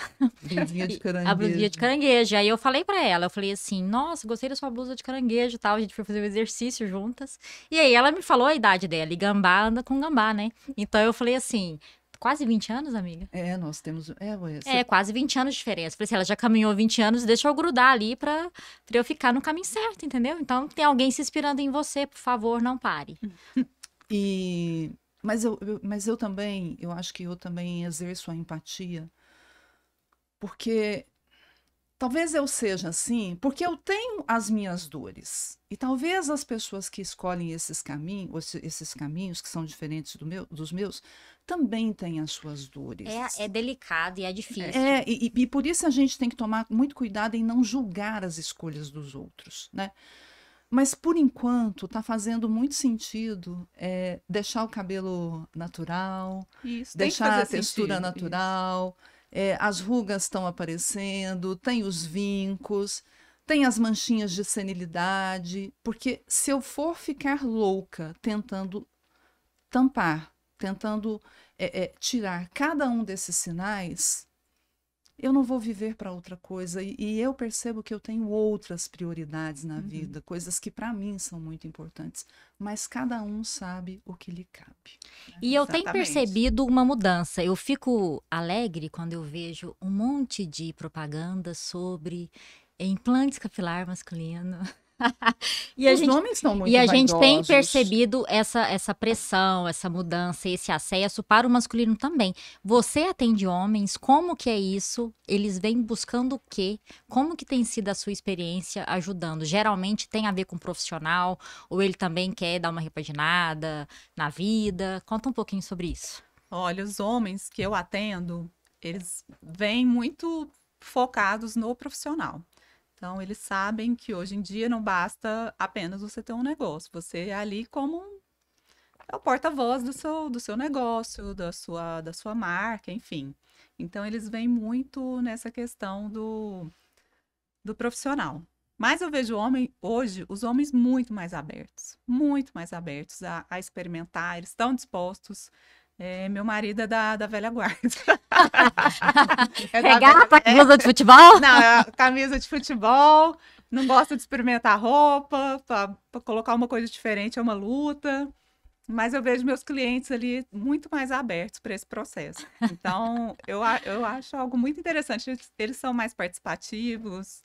S3: Blusinha de caranguejo.
S1: A blusinha de caranguejo. Aí eu falei pra ela, eu falei assim, nossa, gostei da sua blusa de caranguejo e tal. A gente foi fazer um exercício juntas. E aí ela me falou a idade dela, e gambá anda com gambá, né? Então eu falei assim, quase 20 anos, amiga?
S3: Nós temos...
S1: quase 20 anos de diferença. Falei assim, ela já caminhou 20 anos, deixa eu grudar ali pra eu ficar no caminho certo, entendeu? Então, tem alguém se inspirando em você, por favor, não pare.
S3: Mas eu também, eu acho que eu também exerço a empatia, porque talvez eu seja assim, porque eu tenho as minhas dores. E talvez as pessoas que escolhem esses caminhos que são diferentes dos meus, também têm as suas dores.
S1: É delicado e é difícil.
S3: E por isso a gente tem que tomar muito cuidado em não julgar as escolhas dos outros, né? Mas, por enquanto, está fazendo muito sentido deixar o cabelo natural, deixar a textura natural, as rugas estão aparecendo, tem os vincos, tem as manchinhas de senilidade, porque se eu for ficar louca tentando tampar, tentando tirar cada um desses sinais, eu não vou viver para outra coisa. E eu percebo que eu tenho outras prioridades na vida, coisas que para mim são muito importantes. Mas cada um sabe o que lhe cabe.
S1: E eu tenho
S2: Exatamente.
S1: percebido uma mudança. Eu fico alegre quando eu vejo um monte de propaganda sobre implante capilar masculino. E a
S3: Os
S1: gente
S3: homens são muito
S1: E a gente tem
S3: vaidosos.
S1: percebido essa pressão, essa mudança, esse acesso para o masculino também. Você atende homens, como que é isso? Eles vêm buscando o quê? Como que tem sido a sua experiência ajudando? Geralmente tem a ver com o profissional, ou ele também quer dar uma repaginada na vida? Conta um pouquinho sobre isso.
S2: Olha, os homens que eu atendo, eles vêm muito focados no profissional. Então, eles sabem que hoje em dia não basta apenas você ter um negócio. Você é ali como é o porta-voz do seu negócio, da sua marca, enfim. Então, eles vêm muito nessa questão do profissional. Mas eu vejo hoje os homens muito mais abertos a experimentar, eles estão dispostos. Meu marido é da velha guarda. É da
S1: Regata, blusa de futebol?
S2: Não, é camisa de futebol, não gosta de experimentar roupa, para colocar uma coisa diferente é uma luta. Mas eu vejo meus clientes ali muito mais abertos para esse processo. Então, eu acho algo muito interessante. Eles são mais participativos,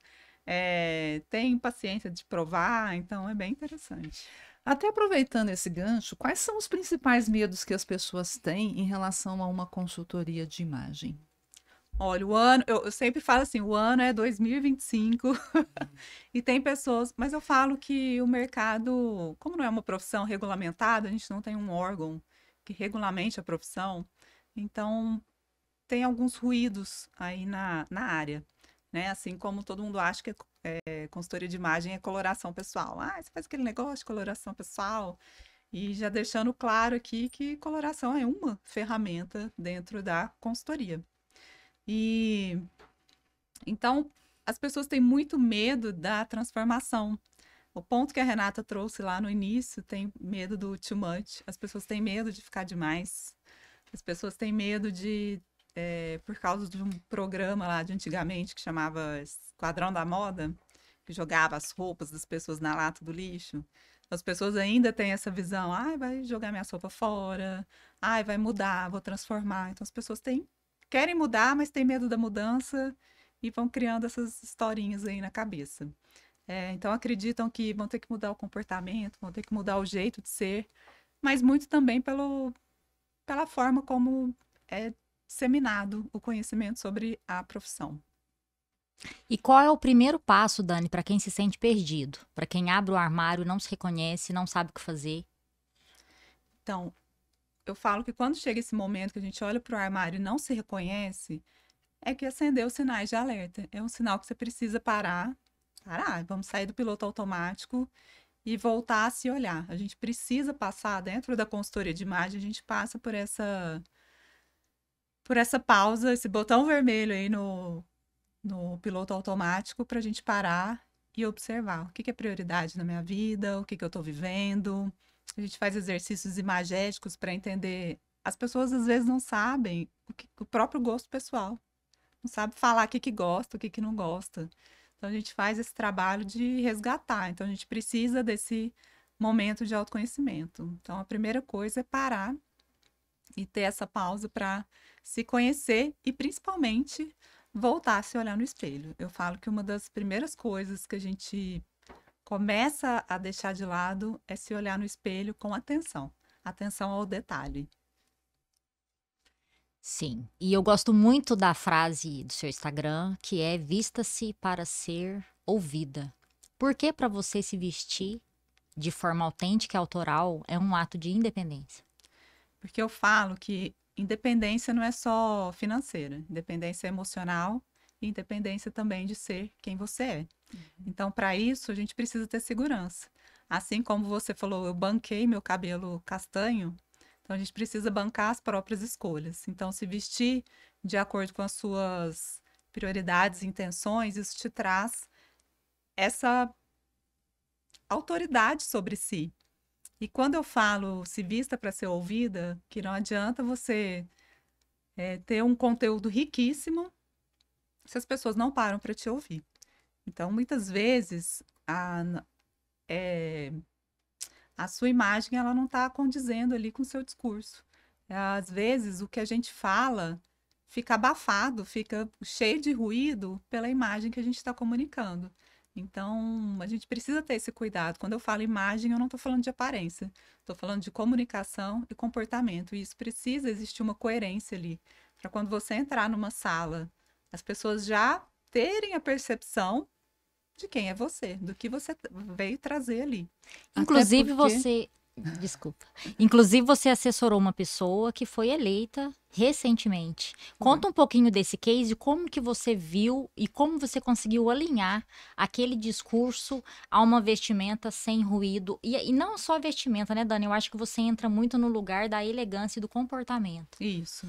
S2: têm paciência de provar, então é bem interessante.
S3: Até aproveitando esse gancho, quais são os principais medos que as pessoas têm em relação a uma consultoria de imagem?
S2: Olha, o ano, eu sempre falo assim, o ano é 2025 e tem pessoas, mas eu falo que o mercado, como não é uma profissão regulamentada, a gente não tem um órgão que regulamente a profissão, então tem alguns ruídos aí na área, né? Assim como todo mundo acha que consultoria de imagem é coloração pessoal. Ah, você faz aquele negócio de coloração pessoal. E já deixando claro aqui que coloração é uma ferramenta dentro da consultoria. E então as pessoas têm muito medo da transformação. O ponto que a Renata trouxe lá no início tem medo do too much. As pessoas têm medo de ficar demais. As pessoas têm medo por causa de um programa lá de antigamente que chamava Esquadrão da Moda, que jogava as roupas das pessoas na lata do lixo. As pessoas ainda têm essa visão, ai, vai jogar minha roupa fora, ai, vai mudar, vou transformar. Então as pessoas querem mudar, mas têm medo da mudança e vão criando essas historinhas aí na cabeça. Então acreditam que vão ter que mudar o comportamento, vão ter que mudar o jeito de ser, mas muito também pela forma como é disseminado o conhecimento sobre a profissão.
S1: E qual é o primeiro passo, Dani, para quem se sente perdido? Para quem abre o armário, não se reconhece, não sabe o que fazer?
S2: Então, eu falo que quando chega esse momento que a gente olha para o armário e não se reconhece, é que acendeu os sinais de alerta. É um sinal que você precisa parar, vamos sair do piloto automático e voltar a se olhar. A gente precisa passar, dentro da consultoria de imagem, a gente passa por essa pausa, esse botão vermelho aí no piloto automático para a gente parar e observar o que é prioridade na minha vida, o que eu estou vivendo. A gente faz exercícios imagéticos para entender. As pessoas às vezes não sabem o próprio gosto pessoal. Não sabe falar o que gosta, o que não gosta. Então a gente faz esse trabalho de resgatar. Então a gente precisa desse momento de autoconhecimento. Então a primeira coisa é parar e ter essa pausa para se conhecer e principalmente voltar a se olhar no espelho. Eu falo que uma das primeiras coisas que a gente começa a deixar de lado é se olhar no espelho com atenção. Atenção ao detalhe.
S1: Sim. E eu gosto muito da frase do seu Instagram, que é vista-se para ser ouvida. Por que para você se vestir de forma autêntica e autoral é um ato de independência?
S2: Porque eu falo que independência não é só financeira, independência é emocional e independência também de ser quem você é. Então, para isso, a gente precisa ter segurança. Assim como você falou, eu banquei meu cabelo castanho, então a gente precisa bancar as próprias escolhas. Então, se vestir de acordo com as suas prioridades e intenções, isso te traz essa autoridade sobre si. E quando eu falo se vista para ser ouvida, que não adianta você ter um conteúdo riquíssimo se as pessoas não param para te ouvir. Então, muitas vezes, a sua imagem ela não está condizendo ali com o seu discurso. Às vezes, o que a gente fala fica abafado, fica cheio de ruído pela imagem que a gente está comunicando. Então, a gente precisa ter esse cuidado. Quando eu falo imagem, eu não estou falando de aparência. Estou falando de comunicação e comportamento. E isso precisa existir uma coerência ali. Para quando você entrar numa sala, as pessoas já terem a percepção de quem é você, do que você veio trazer ali.
S1: Inclusive
S3: porque-
S1: você, desculpa. Inclusive você assessorou uma pessoa que foi eleita recentemente. Conta um pouquinho desse case, como que você viu e como você conseguiu alinhar aquele discurso a uma vestimenta sem ruído. E não só vestimenta, né, Dani? Eu acho que você entra muito no lugar da elegância e do comportamento.
S2: Isso.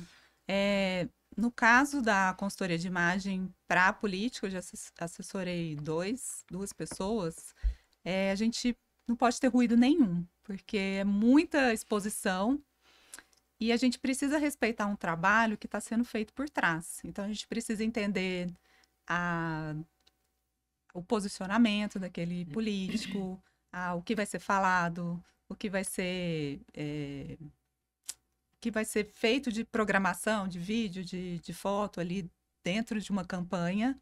S2: No caso da consultoria de imagem para política, eu já assessorei duas pessoas. A gente não pode ter ruído nenhum, porque é muita exposição e a gente precisa respeitar um trabalho que está sendo feito por trás. Então, a gente precisa entender o posicionamento daquele político, o que vai ser falado, o que vai ser feito de programação, de vídeo, de foto ali dentro de uma campanha.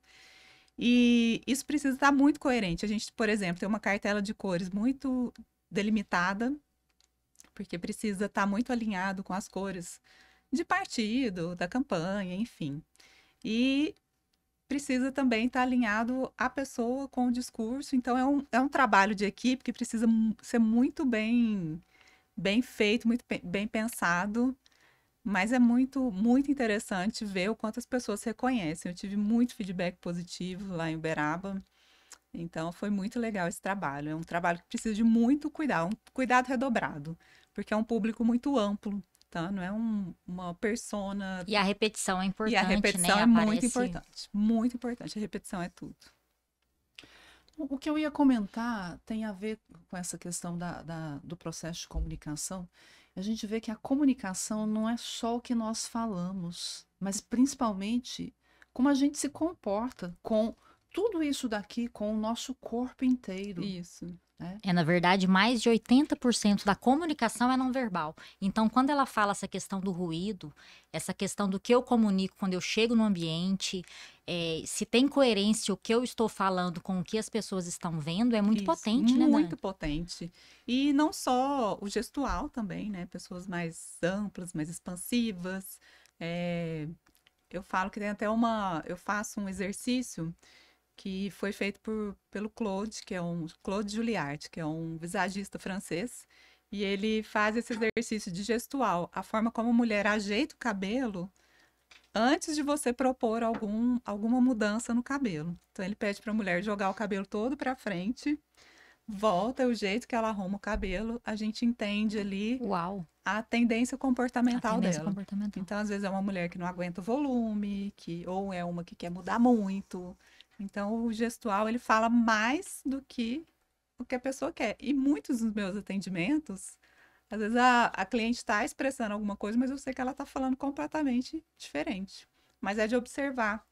S2: E isso precisa estar muito coerente. A gente, por exemplo, tem uma cartela de cores muito delimitada, porque precisa estar muito alinhado com as cores de partido, da campanha, enfim. E precisa também estar alinhado a pessoa com o discurso. Então, é um trabalho de equipe que precisa ser muito bem feito, muito bem pensado. Mas é muito, muito interessante ver o quanto as pessoas se reconhecem. Eu tive muito feedback positivo lá em Uberaba. Então, foi muito legal esse trabalho. É um trabalho que precisa de muito cuidado, um cuidado redobrado, porque é um público muito amplo, tá? Não é uma persona.
S1: E a repetição é
S2: E a
S1: importante,
S2: repetição
S1: né?
S2: é muito
S1: Aparece...
S2: importante. Muito importante. A repetição é tudo.
S3: O que eu ia comentar tem a ver com essa questão do processo de comunicação. A gente vê que a comunicação não é só o que nós falamos, mas principalmente como a gente se comporta com tudo isso daqui, com o nosso corpo inteiro.
S2: Isso.
S1: Na verdade, mais de 80% da comunicação é não verbal. Então, quando ela fala essa questão do ruído, essa questão do que eu comunico quando eu chego no ambiente, se tem coerência o que eu estou falando com o que as pessoas estão vendo, é muito
S2: Isso,
S1: potente, né, Dani?
S2: muito potente. E não só o gestual também, né? Pessoas mais amplas, mais expansivas. Eu falo que tem até eu faço um exercício que foi feito pelo Claude, Claude Julliard, que é um visagista francês, e ele faz esse exercício de gestual, a forma como a mulher ajeita o cabelo antes de você propor alguma mudança no cabelo. Então ele pede para a mulher jogar o cabelo todo para frente, volta o jeito que ela arruma o cabelo, a gente entende ali
S1: Uau!
S2: a tendência comportamental
S1: A tendência
S2: dela.
S1: comportamental.
S2: Então, às vezes é uma mulher que não aguenta o volume, ou é uma que quer mudar muito. Então, o gestual, ele fala mais do que o que a pessoa quer. E muitos dos meus atendimentos, às vezes a cliente está expressando alguma coisa, mas eu sei que ela está falando completamente diferente. Mas é de observar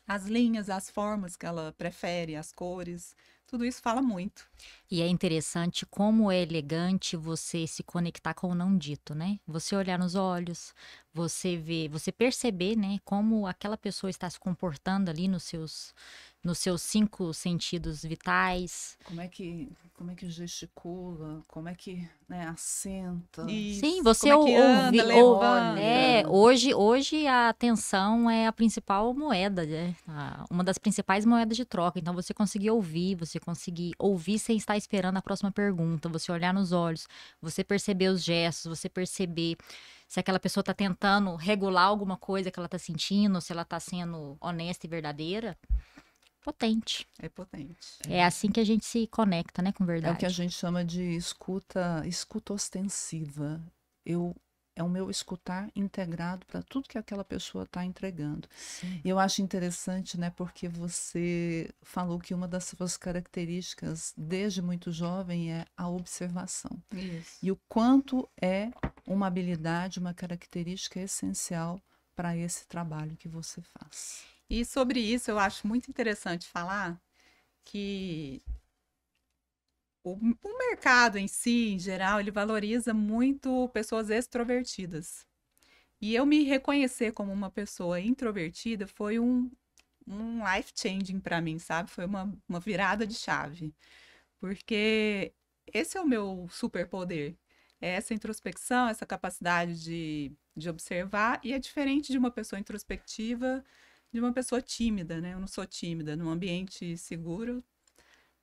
S2: as linhas, as formas que ela prefere, as cores. Tudo isso fala muito.
S1: E é interessante como é elegante você se conectar com o não dito, né? Você olhar nos olhos, você ver, você perceber, né, como aquela pessoa está se comportando ali nos seus 5 sentidos vitais.
S3: Como é que gesticula, como é que, né, assenta.
S2: Isso.
S1: Sim, você
S2: Como é que anda, levanta.
S1: hoje a atenção é a principal moeda, né? Uma das principais moedas de troca. Então você conseguir ouvir sem estar esperando a próxima pergunta, você olhar nos olhos, você perceber os gestos, você perceber se aquela pessoa está tentando regular alguma coisa que ela está sentindo, se ela está sendo honesta e verdadeira. Potente.
S2: É potente.
S1: É assim que a gente se conecta, né, com
S3: É
S1: verdade.
S3: o que a gente chama de escuta ostensiva. É o meu escutar integrado para tudo que aquela pessoa está entregando.
S1: Sim.
S3: E eu acho interessante, né, porque você falou que uma das suas características desde muito jovem é a observação.
S2: Isso.
S3: E o quanto é uma habilidade, uma característica essencial para esse trabalho que você faz.
S2: E sobre isso eu acho muito interessante falar que o mercado em si, em geral, ele valoriza muito pessoas extrovertidas. E eu me reconhecer como uma pessoa introvertida foi um life changing para mim, sabe? Foi uma virada de chave. Porque esse é o meu superpoder. É essa introspecção, essa capacidade de observar, e é diferente de uma pessoa introspectiva, de uma pessoa tímida, né? Eu não sou tímida. Num ambiente seguro,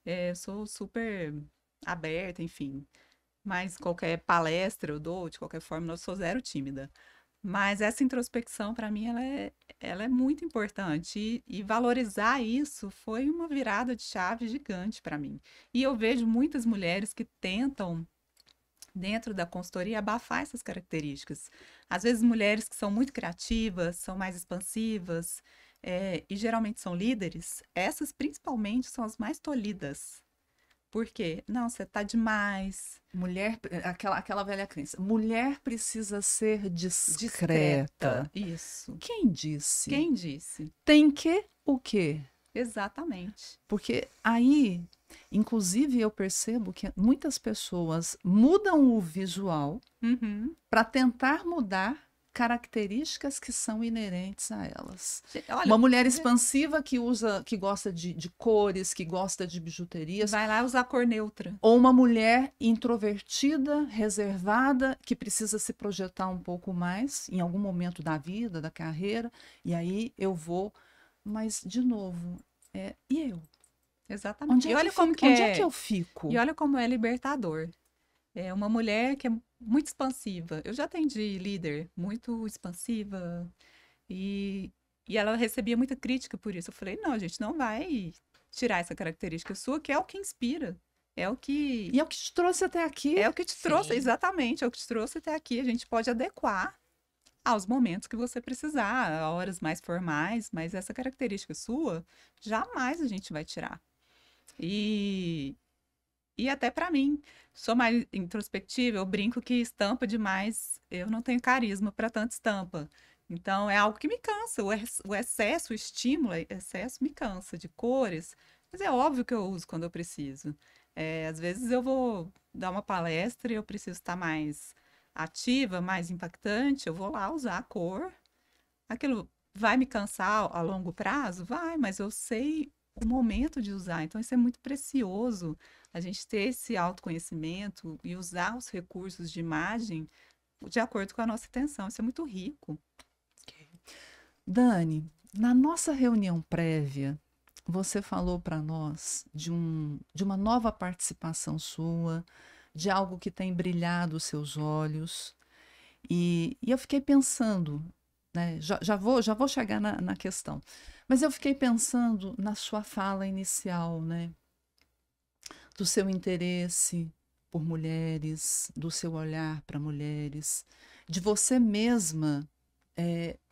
S2: eu sou super aberta, enfim. Mas qualquer palestra eu dou, de qualquer forma, eu sou zero tímida. Mas essa introspecção, para mim, ela é muito importante. E valorizar isso foi uma virada de chave gigante para mim. E eu vejo muitas mulheres que tentam, dentro da consultoria, abafar essas características. Às vezes, mulheres que são muito criativas, são mais expansivas, e geralmente são líderes, essas principalmente são as mais tolhidas. Por quê? Não, você tá demais.
S3: Mulher, aquela velha crença. Mulher precisa ser discreta.
S2: Discreta. Isso.
S3: Quem disse?
S2: Quem disse?
S3: Tem que o quê?
S2: Exatamente.
S3: Porque aí, inclusive, eu percebo que muitas pessoas mudam o visual
S2: Uhum.
S3: para tentar mudar características que são inerentes a elas.
S2: Olha,
S3: Uma mulher expansiva que gosta de cores, que gosta de bijuterias,
S2: vai lá usar cor neutra.
S3: ou uma mulher introvertida, reservada, que precisa se projetar um pouco mais em algum momento da vida, da carreira, e aí eu vou. Mas, de novo, e eu?
S2: Exatamente. E olha como que
S3: Onde é que eu fico?
S2: E olha como é libertador. É uma mulher que é muito expansiva. Eu já atendi líder muito expansiva e, e ela recebia muita crítica por isso. Eu falei, não, a gente não vai tirar essa característica sua, que é o que inspira. É o que
S3: E é o que te trouxe até aqui.
S2: É o que te trouxe,
S1: Sim.
S2: exatamente, é o que te trouxe até aqui. A gente pode adequar aos momentos que você precisar, a horas mais formais, mas essa característica sua, jamais a gente vai tirar. E, e até para mim, sou mais introspectiva, eu brinco que estampa demais, eu não tenho carisma para tanta estampa. Então é algo que me cansa, o excesso, o estímulo, excesso me cansa de cores, mas é óbvio que eu uso quando eu preciso. Às vezes eu vou dar uma palestra e eu preciso estar mais ativa, mais impactante, eu vou lá usar a cor. Aquilo vai me cansar a longo prazo? Vai, mas eu sei o momento de usar. Então, isso é muito precioso, a gente ter esse autoconhecimento e usar os recursos de imagem de acordo com a nossa intenção. Isso é muito rico.
S3: Dani, na nossa reunião prévia, você falou para nós de uma nova participação sua, de algo que tem brilhado os seus olhos. E eu fiquei pensando, né, já vou chegar na questão, mas eu fiquei pensando na sua fala inicial, né, do seu interesse por mulheres, do seu olhar para mulheres, de você mesma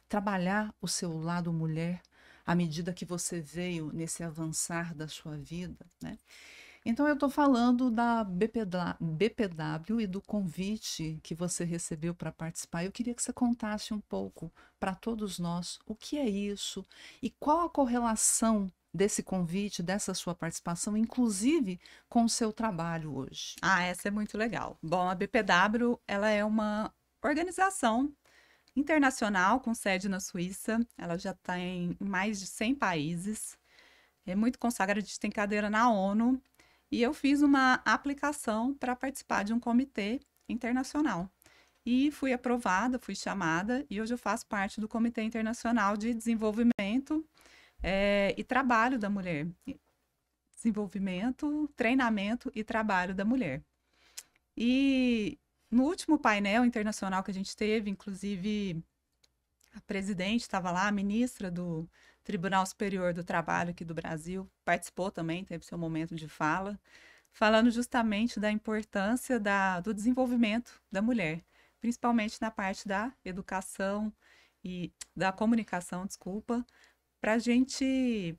S3: trabalhar o seu lado mulher à medida que você veio nesse avançar da sua vida, né? Então, eu estou falando da BPW e do convite que você recebeu para participar. Eu queria que você contasse um pouco para todos nós o que é isso e qual a correlação desse convite, dessa sua participação, inclusive com o seu trabalho hoje.
S2: Essa é muito legal. Bom, a BPW, ela é uma organização internacional com sede na Suíça. Ela já está em mais de 100 países. É muito consagrada, a gente tem cadeira na ONU. E eu fiz uma aplicação para participar de um comitê internacional. E fui aprovada, fui chamada, e hoje eu faço parte do Comitê Internacional de Desenvolvimento e Trabalho da Mulher. Desenvolvimento, treinamento e trabalho da mulher. E no último painel internacional que a gente teve, inclusive a presidente estava lá, a ministra do Tribunal Superior do Trabalho aqui do Brasil, participou também, teve seu momento de fala, falando justamente da importância do desenvolvimento da mulher, principalmente na parte da educação e da comunicação, desculpa, para a gente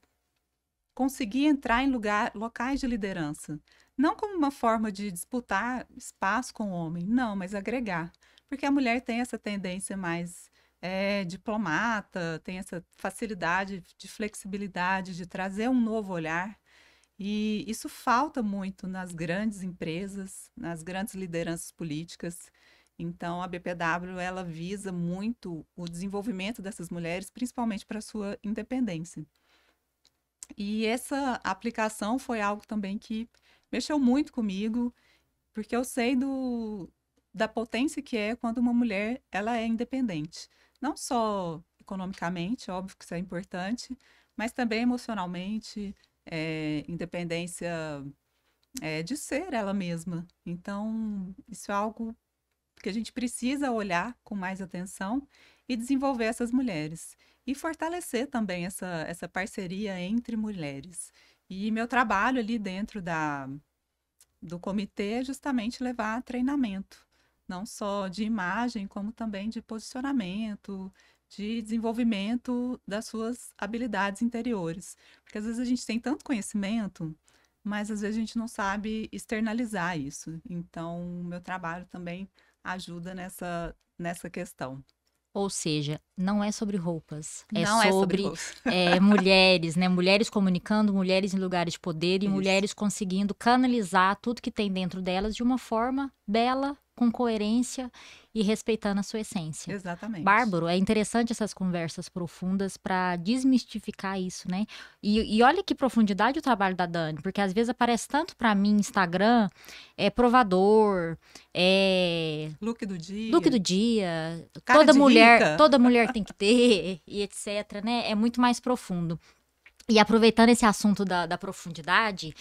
S2: conseguir entrar em locais de liderança. Não como uma forma de disputar espaço com o homem, não, mas agregar. Porque a mulher tem essa tendência mais é diplomata, tem essa facilidade de flexibilidade, de trazer um novo olhar. E isso falta muito nas grandes empresas, nas grandes lideranças políticas. Então, a BPW, ela visa muito o desenvolvimento dessas mulheres, principalmente para a sua independência. E essa aplicação foi algo também que mexeu muito comigo, porque eu sei da potência que é quando uma mulher ela é independente. Não só economicamente, óbvio que isso é importante, mas também emocionalmente, independência de ser ela mesma. Então, isso é algo que a gente precisa olhar com mais atenção e desenvolver essas mulheres. E fortalecer também essa parceria entre mulheres. E meu trabalho ali dentro do comitê é justamente levar treinamento, não só de imagem, como também de posicionamento, de desenvolvimento das suas habilidades interiores. Porque às vezes a gente tem tanto conhecimento, mas às vezes a gente não sabe externalizar isso. Então, o meu trabalho também ajuda nessa questão.
S1: Ou seja, não é sobre roupas, é
S2: Não é sobre
S1: sobre
S2: roupas.
S1: mulheres, né? Mulheres comunicando, mulheres em lugares de poder e
S2: Isso.
S1: mulheres conseguindo canalizar tudo que tem dentro delas de uma forma bela, com coerência e respeitando a sua essência.
S2: Exatamente.
S1: Bárbaro, é interessante essas conversas profundas para desmistificar isso, né? E olha que profundidade o trabalho da Dani, porque às vezes aparece tanto para mim Instagram, provador,
S2: Look do dia.
S1: look do dia,
S2: Cara de rica.
S1: toda mulher tem que ter, e etc, né? É muito mais profundo. E aproveitando esse assunto da profundidade,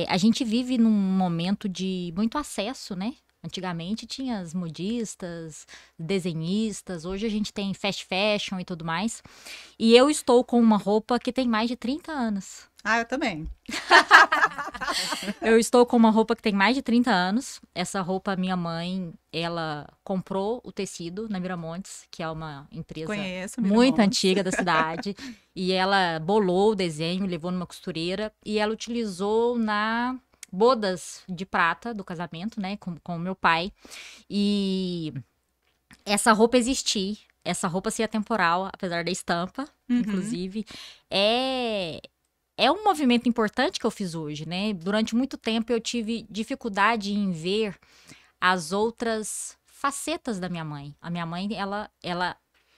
S1: a gente vive num momento de muito acesso, né? Antigamente tinha as modistas, desenhistas, hoje a gente tem fast fashion e tudo mais. E eu estou com uma roupa que tem mais de 30 anos.
S2: Ah, eu também.
S1: Eu estou com uma roupa que tem mais de 30 anos. Essa roupa, minha mãe, ela comprou o tecido na Miramontes, que é uma empresa
S2: Conheço,
S1: muito
S2: Miramontes.
S1: antiga da cidade. E ela bolou o desenho, levou numa costureira e ela utilizou na bodas de prata do casamento, né, com o meu pai. E essa roupa existir, essa roupa ser atemporal, apesar da estampa, inclusive, é um movimento importante que eu fiz hoje, né? Durante muito tempo eu tive dificuldade em ver as outras facetas da minha mãe. A minha mãe, ela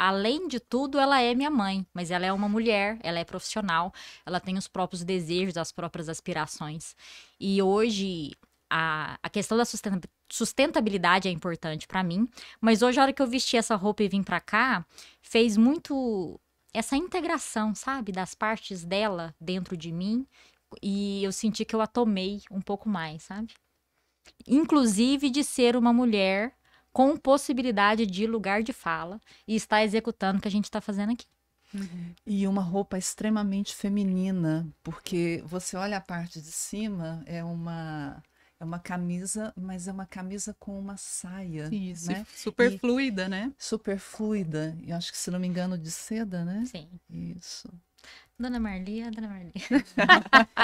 S1: além de tudo, ela é minha mãe, mas ela é uma mulher, ela é profissional, ela tem os próprios desejos, as próprias aspirações. E hoje a questão da sustentabilidade é importante pra mim, mas hoje a hora que eu vesti essa roupa e vim pra cá, fez muito essa integração, sabe, das partes dela dentro de mim, e eu senti que eu a tomei um pouco mais, sabe? Inclusive de ser uma mulher com possibilidade de lugar de fala e estar executando o que a gente está fazendo aqui.
S3: E uma roupa extremamente feminina, porque você olha a parte de cima, é uma camisa, mas é uma camisa com uma saia.
S2: Isso,
S3: né?
S2: super
S3: E
S2: fluida, né?
S3: super fluida. Eu acho que, se não me engano, de seda, né?
S1: Sim.
S3: Isso.
S1: Dona Marli.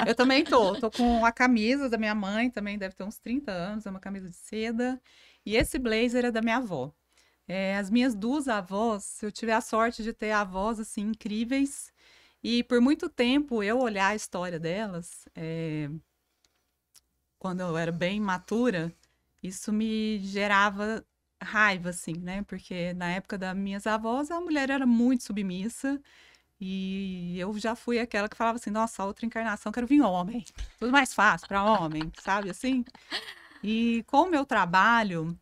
S2: Eu também tô com a camisa da minha mãe, também deve ter uns 30 anos, é uma camisa de seda. E esse blazer é da minha avó. As minhas duas avós, eu tive a sorte de ter avós, assim, incríveis. E por muito tempo, eu olhar a história delas, quando eu era bem matura, isso me gerava raiva, assim, né? Porque na época das minhas avós, a mulher era muito submissa. E eu já fui aquela que falava assim, nossa, a outra encarnação, quero vir homem. Tudo mais fácil para homem, sabe assim? E com o meu trabalho,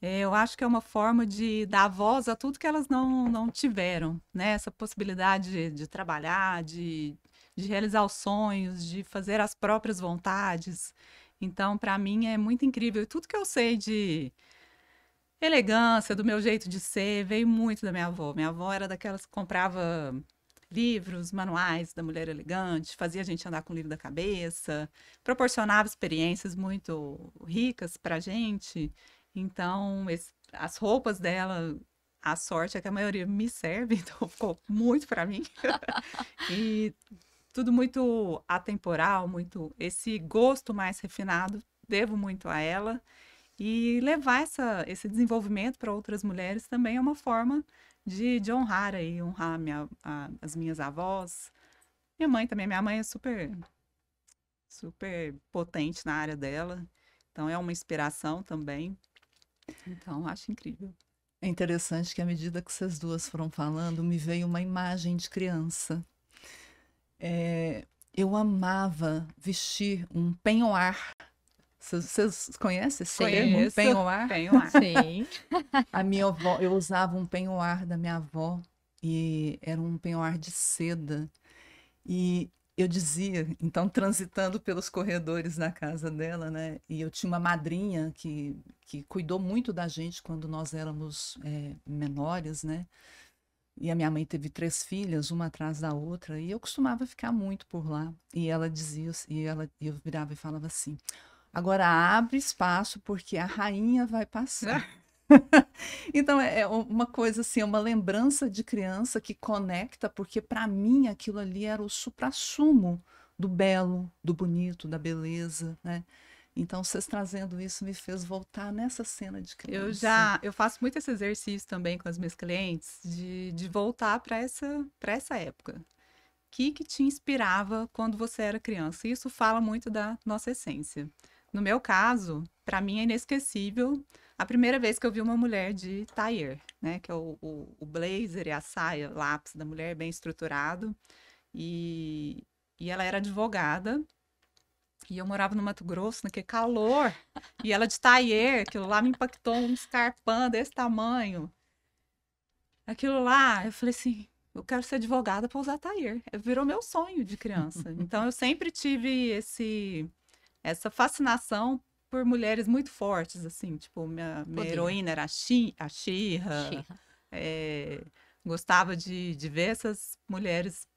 S2: eu acho que é uma forma de dar voz a tudo que elas não tiveram, né? Essa possibilidade de trabalhar, de realizar os sonhos, de fazer as próprias vontades. Então, para mim, é muito incrível. E tudo que eu sei de elegância, do meu jeito de ser, veio muito da minha avó. Minha avó era daquelas que comprava livros, manuais da mulher elegante, fazia a gente andar com o livro da cabeça, proporcionava experiências muito ricas pra gente. Então, as roupas dela, a sorte é que a maioria me serve, então ficou muito pra mim. E tudo muito atemporal, muito esse gosto mais refinado, devo muito a ela. E levar esse desenvolvimento para outras mulheres também é uma forma de honrar aí, honrar as minhas avós. Minha mãe também, minha mãe é super, super potente na área dela, então é uma inspiração também. Então, acho incrível.
S3: É interessante que à medida que vocês duas foram falando, me veio uma imagem de criança. Eu amava vestir um penhoar. Vocês conhecem esse termo?
S2: Conheço.
S3: Penhoar?
S2: Penhoar.
S1: Sim.
S3: A minha avó, eu usava um penhoar da minha avó e era um penhoar de seda. E eu dizia, então, transitando pelos corredores da casa dela, né? E eu tinha uma madrinha que cuidou muito da gente quando nós éramos menores, né? E a minha mãe teve 3 filhas, uma atrás da outra, e eu costumava ficar muito por lá. E ela dizia, eu virava e falava assim: agora abre espaço porque a rainha vai passar. Então é uma coisa assim, é uma lembrança de criança que conecta, porque para mim aquilo ali era o suprassumo do belo, do bonito, da beleza, né? Então vocês trazendo isso me fez voltar nessa cena de criança.
S2: Eu faço muito esse exercício também com as minhas clientes de voltar para essa época. O que te inspirava quando você era criança? Isso fala muito da nossa essência. No meu caso, para mim é inesquecível a primeira vez que eu vi uma mulher de tailleur, né? Que é o blazer e a saia lápis da mulher bem estruturado. E ela era advogada. E eu morava no Mato Grosso, naquele calor. E ela de tailleur, aquilo lá me impactou, um escarpão desse tamanho. Aquilo lá, eu falei assim, eu quero ser advogada para usar tailleur. Virou meu sonho de criança. Então eu sempre tive essa fascinação por mulheres muito fortes, assim, tipo, minha heroína era a She-Ra. Gostava de ver essas mulheres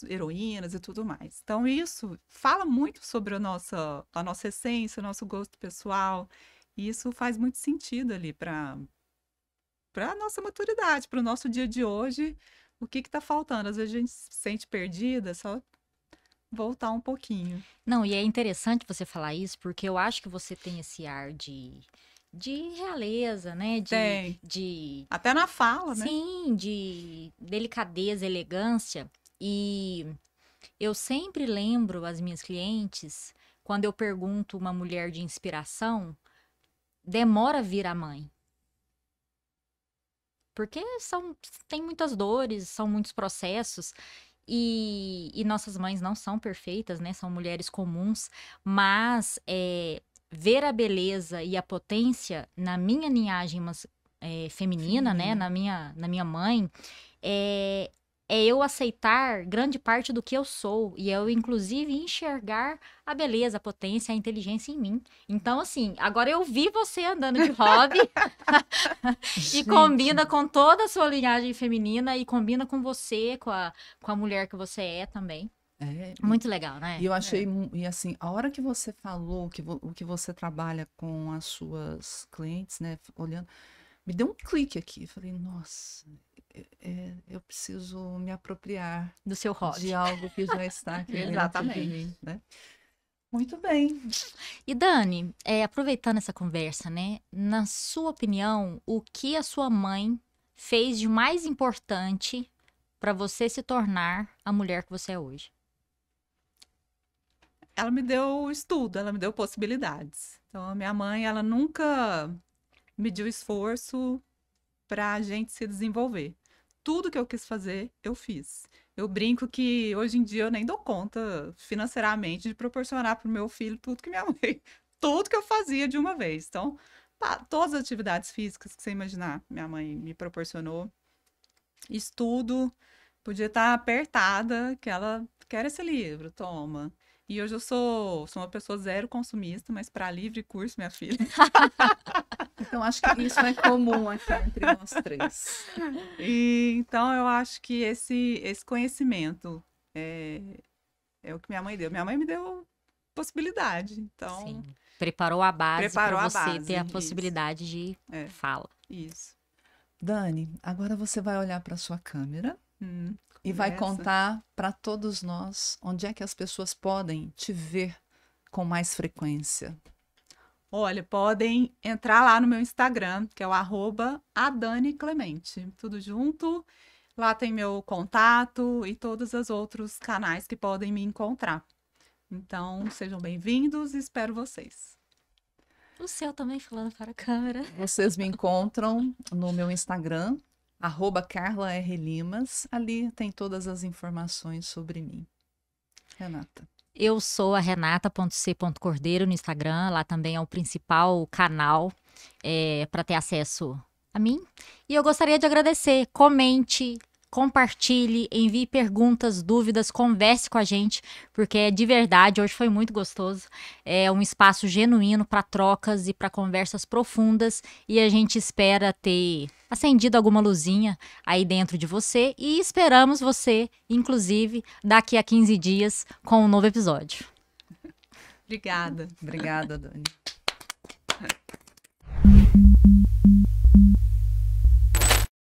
S2: heroínas e tudo mais. Então, isso fala muito sobre a nossa essência, o nosso gosto pessoal, e isso faz muito sentido ali para a nossa maturidade, para o nosso dia de hoje. O que está faltando? Às vezes a gente se sente perdida, só voltar um pouquinho.
S1: Não, e é interessante você falar isso, porque eu acho que você tem esse ar de realeza, né?
S2: Tem.
S1: De
S2: Até na fala, né?
S1: sim, de delicadeza, elegância. E eu sempre lembro as minhas clientes, quando eu pergunto uma mulher de inspiração, demora a vir a mãe. Porque tem muitas dores, são muitos processos. E nossas mães não são perfeitas, né? São mulheres comuns, mas ver a beleza e a potência na minha linhagem feminina, né? Na minha mãe, é eu aceitar grande parte do que eu sou. E eu, inclusive, enxergar a beleza, a potência, a inteligência em mim. Então, assim, agora eu vi você andando de hobby e combina com toda a sua linhagem feminina e combina com você, com a mulher que você é também. Muito legal, né?
S3: E eu achei, e assim, a hora que você falou o que você trabalha com as suas clientes, né, olhando, me deu um clique aqui. Eu falei, nossa, eu preciso me apropriar
S1: do seu hobby,
S3: de algo que já está aqui
S2: Exatamente.
S3: dentro de mim, né? Muito bem.
S1: E Dani, aproveitando essa conversa, né? Na sua opinião, o que a sua mãe fez de mais importante para você se tornar a mulher que você é hoje?
S2: Ela me deu estudo, ela me deu possibilidades. Então, a minha mãe, ela nunca mediu esforço para a gente se desenvolver. Tudo que eu quis fazer, eu fiz. Eu brinco que hoje em dia eu nem dou conta financeiramente de proporcionar para o meu filho tudo que minha mãe, tudo que eu fazia de uma vez. Então, todas as atividades físicas que você imaginar, minha mãe me proporcionou. Estudo, podia estar apertada, que ela quer esse livro, toma. E hoje eu sou uma pessoa zero consumista, mas para livre curso, minha filha.
S3: Então, acho que isso é comum aqui entre nós 3.
S2: Então, eu acho que esse conhecimento é o que minha mãe deu. Minha mãe me deu possibilidade, então...
S1: Sim. Preparou a base para você
S2: base,
S1: ter a possibilidade de fala.
S2: Isso.
S3: Dani, agora você vai olhar para sua câmera e vai contar para todos nós onde é que as pessoas podem te ver com mais frequência.
S2: Olha, podem entrar lá no meu Instagram, que é o @AdaniClemente. Tudo junto. Lá tem meu contato e todos os outros canais que podem me encontrar. Então, sejam bem-vindos e espero vocês.
S1: O seu também falando para a câmera.
S3: Vocês me encontram no meu Instagram, @CarlaRLimas. Ali tem todas as informações sobre mim. Renata.
S1: Eu sou a renata.c.cordeiro no Instagram, lá também é o principal canal para ter acesso a mim. E eu gostaria de agradecer, comente, compartilhe, envie perguntas, dúvidas, converse com a gente, porque de verdade, hoje foi muito gostoso. É um espaço genuíno para trocas e para conversas profundas e a gente espera ter acendido alguma luzinha aí dentro de você e esperamos você, inclusive, daqui a 15 dias com um novo episódio.
S2: Obrigada.
S3: Obrigada, Dani.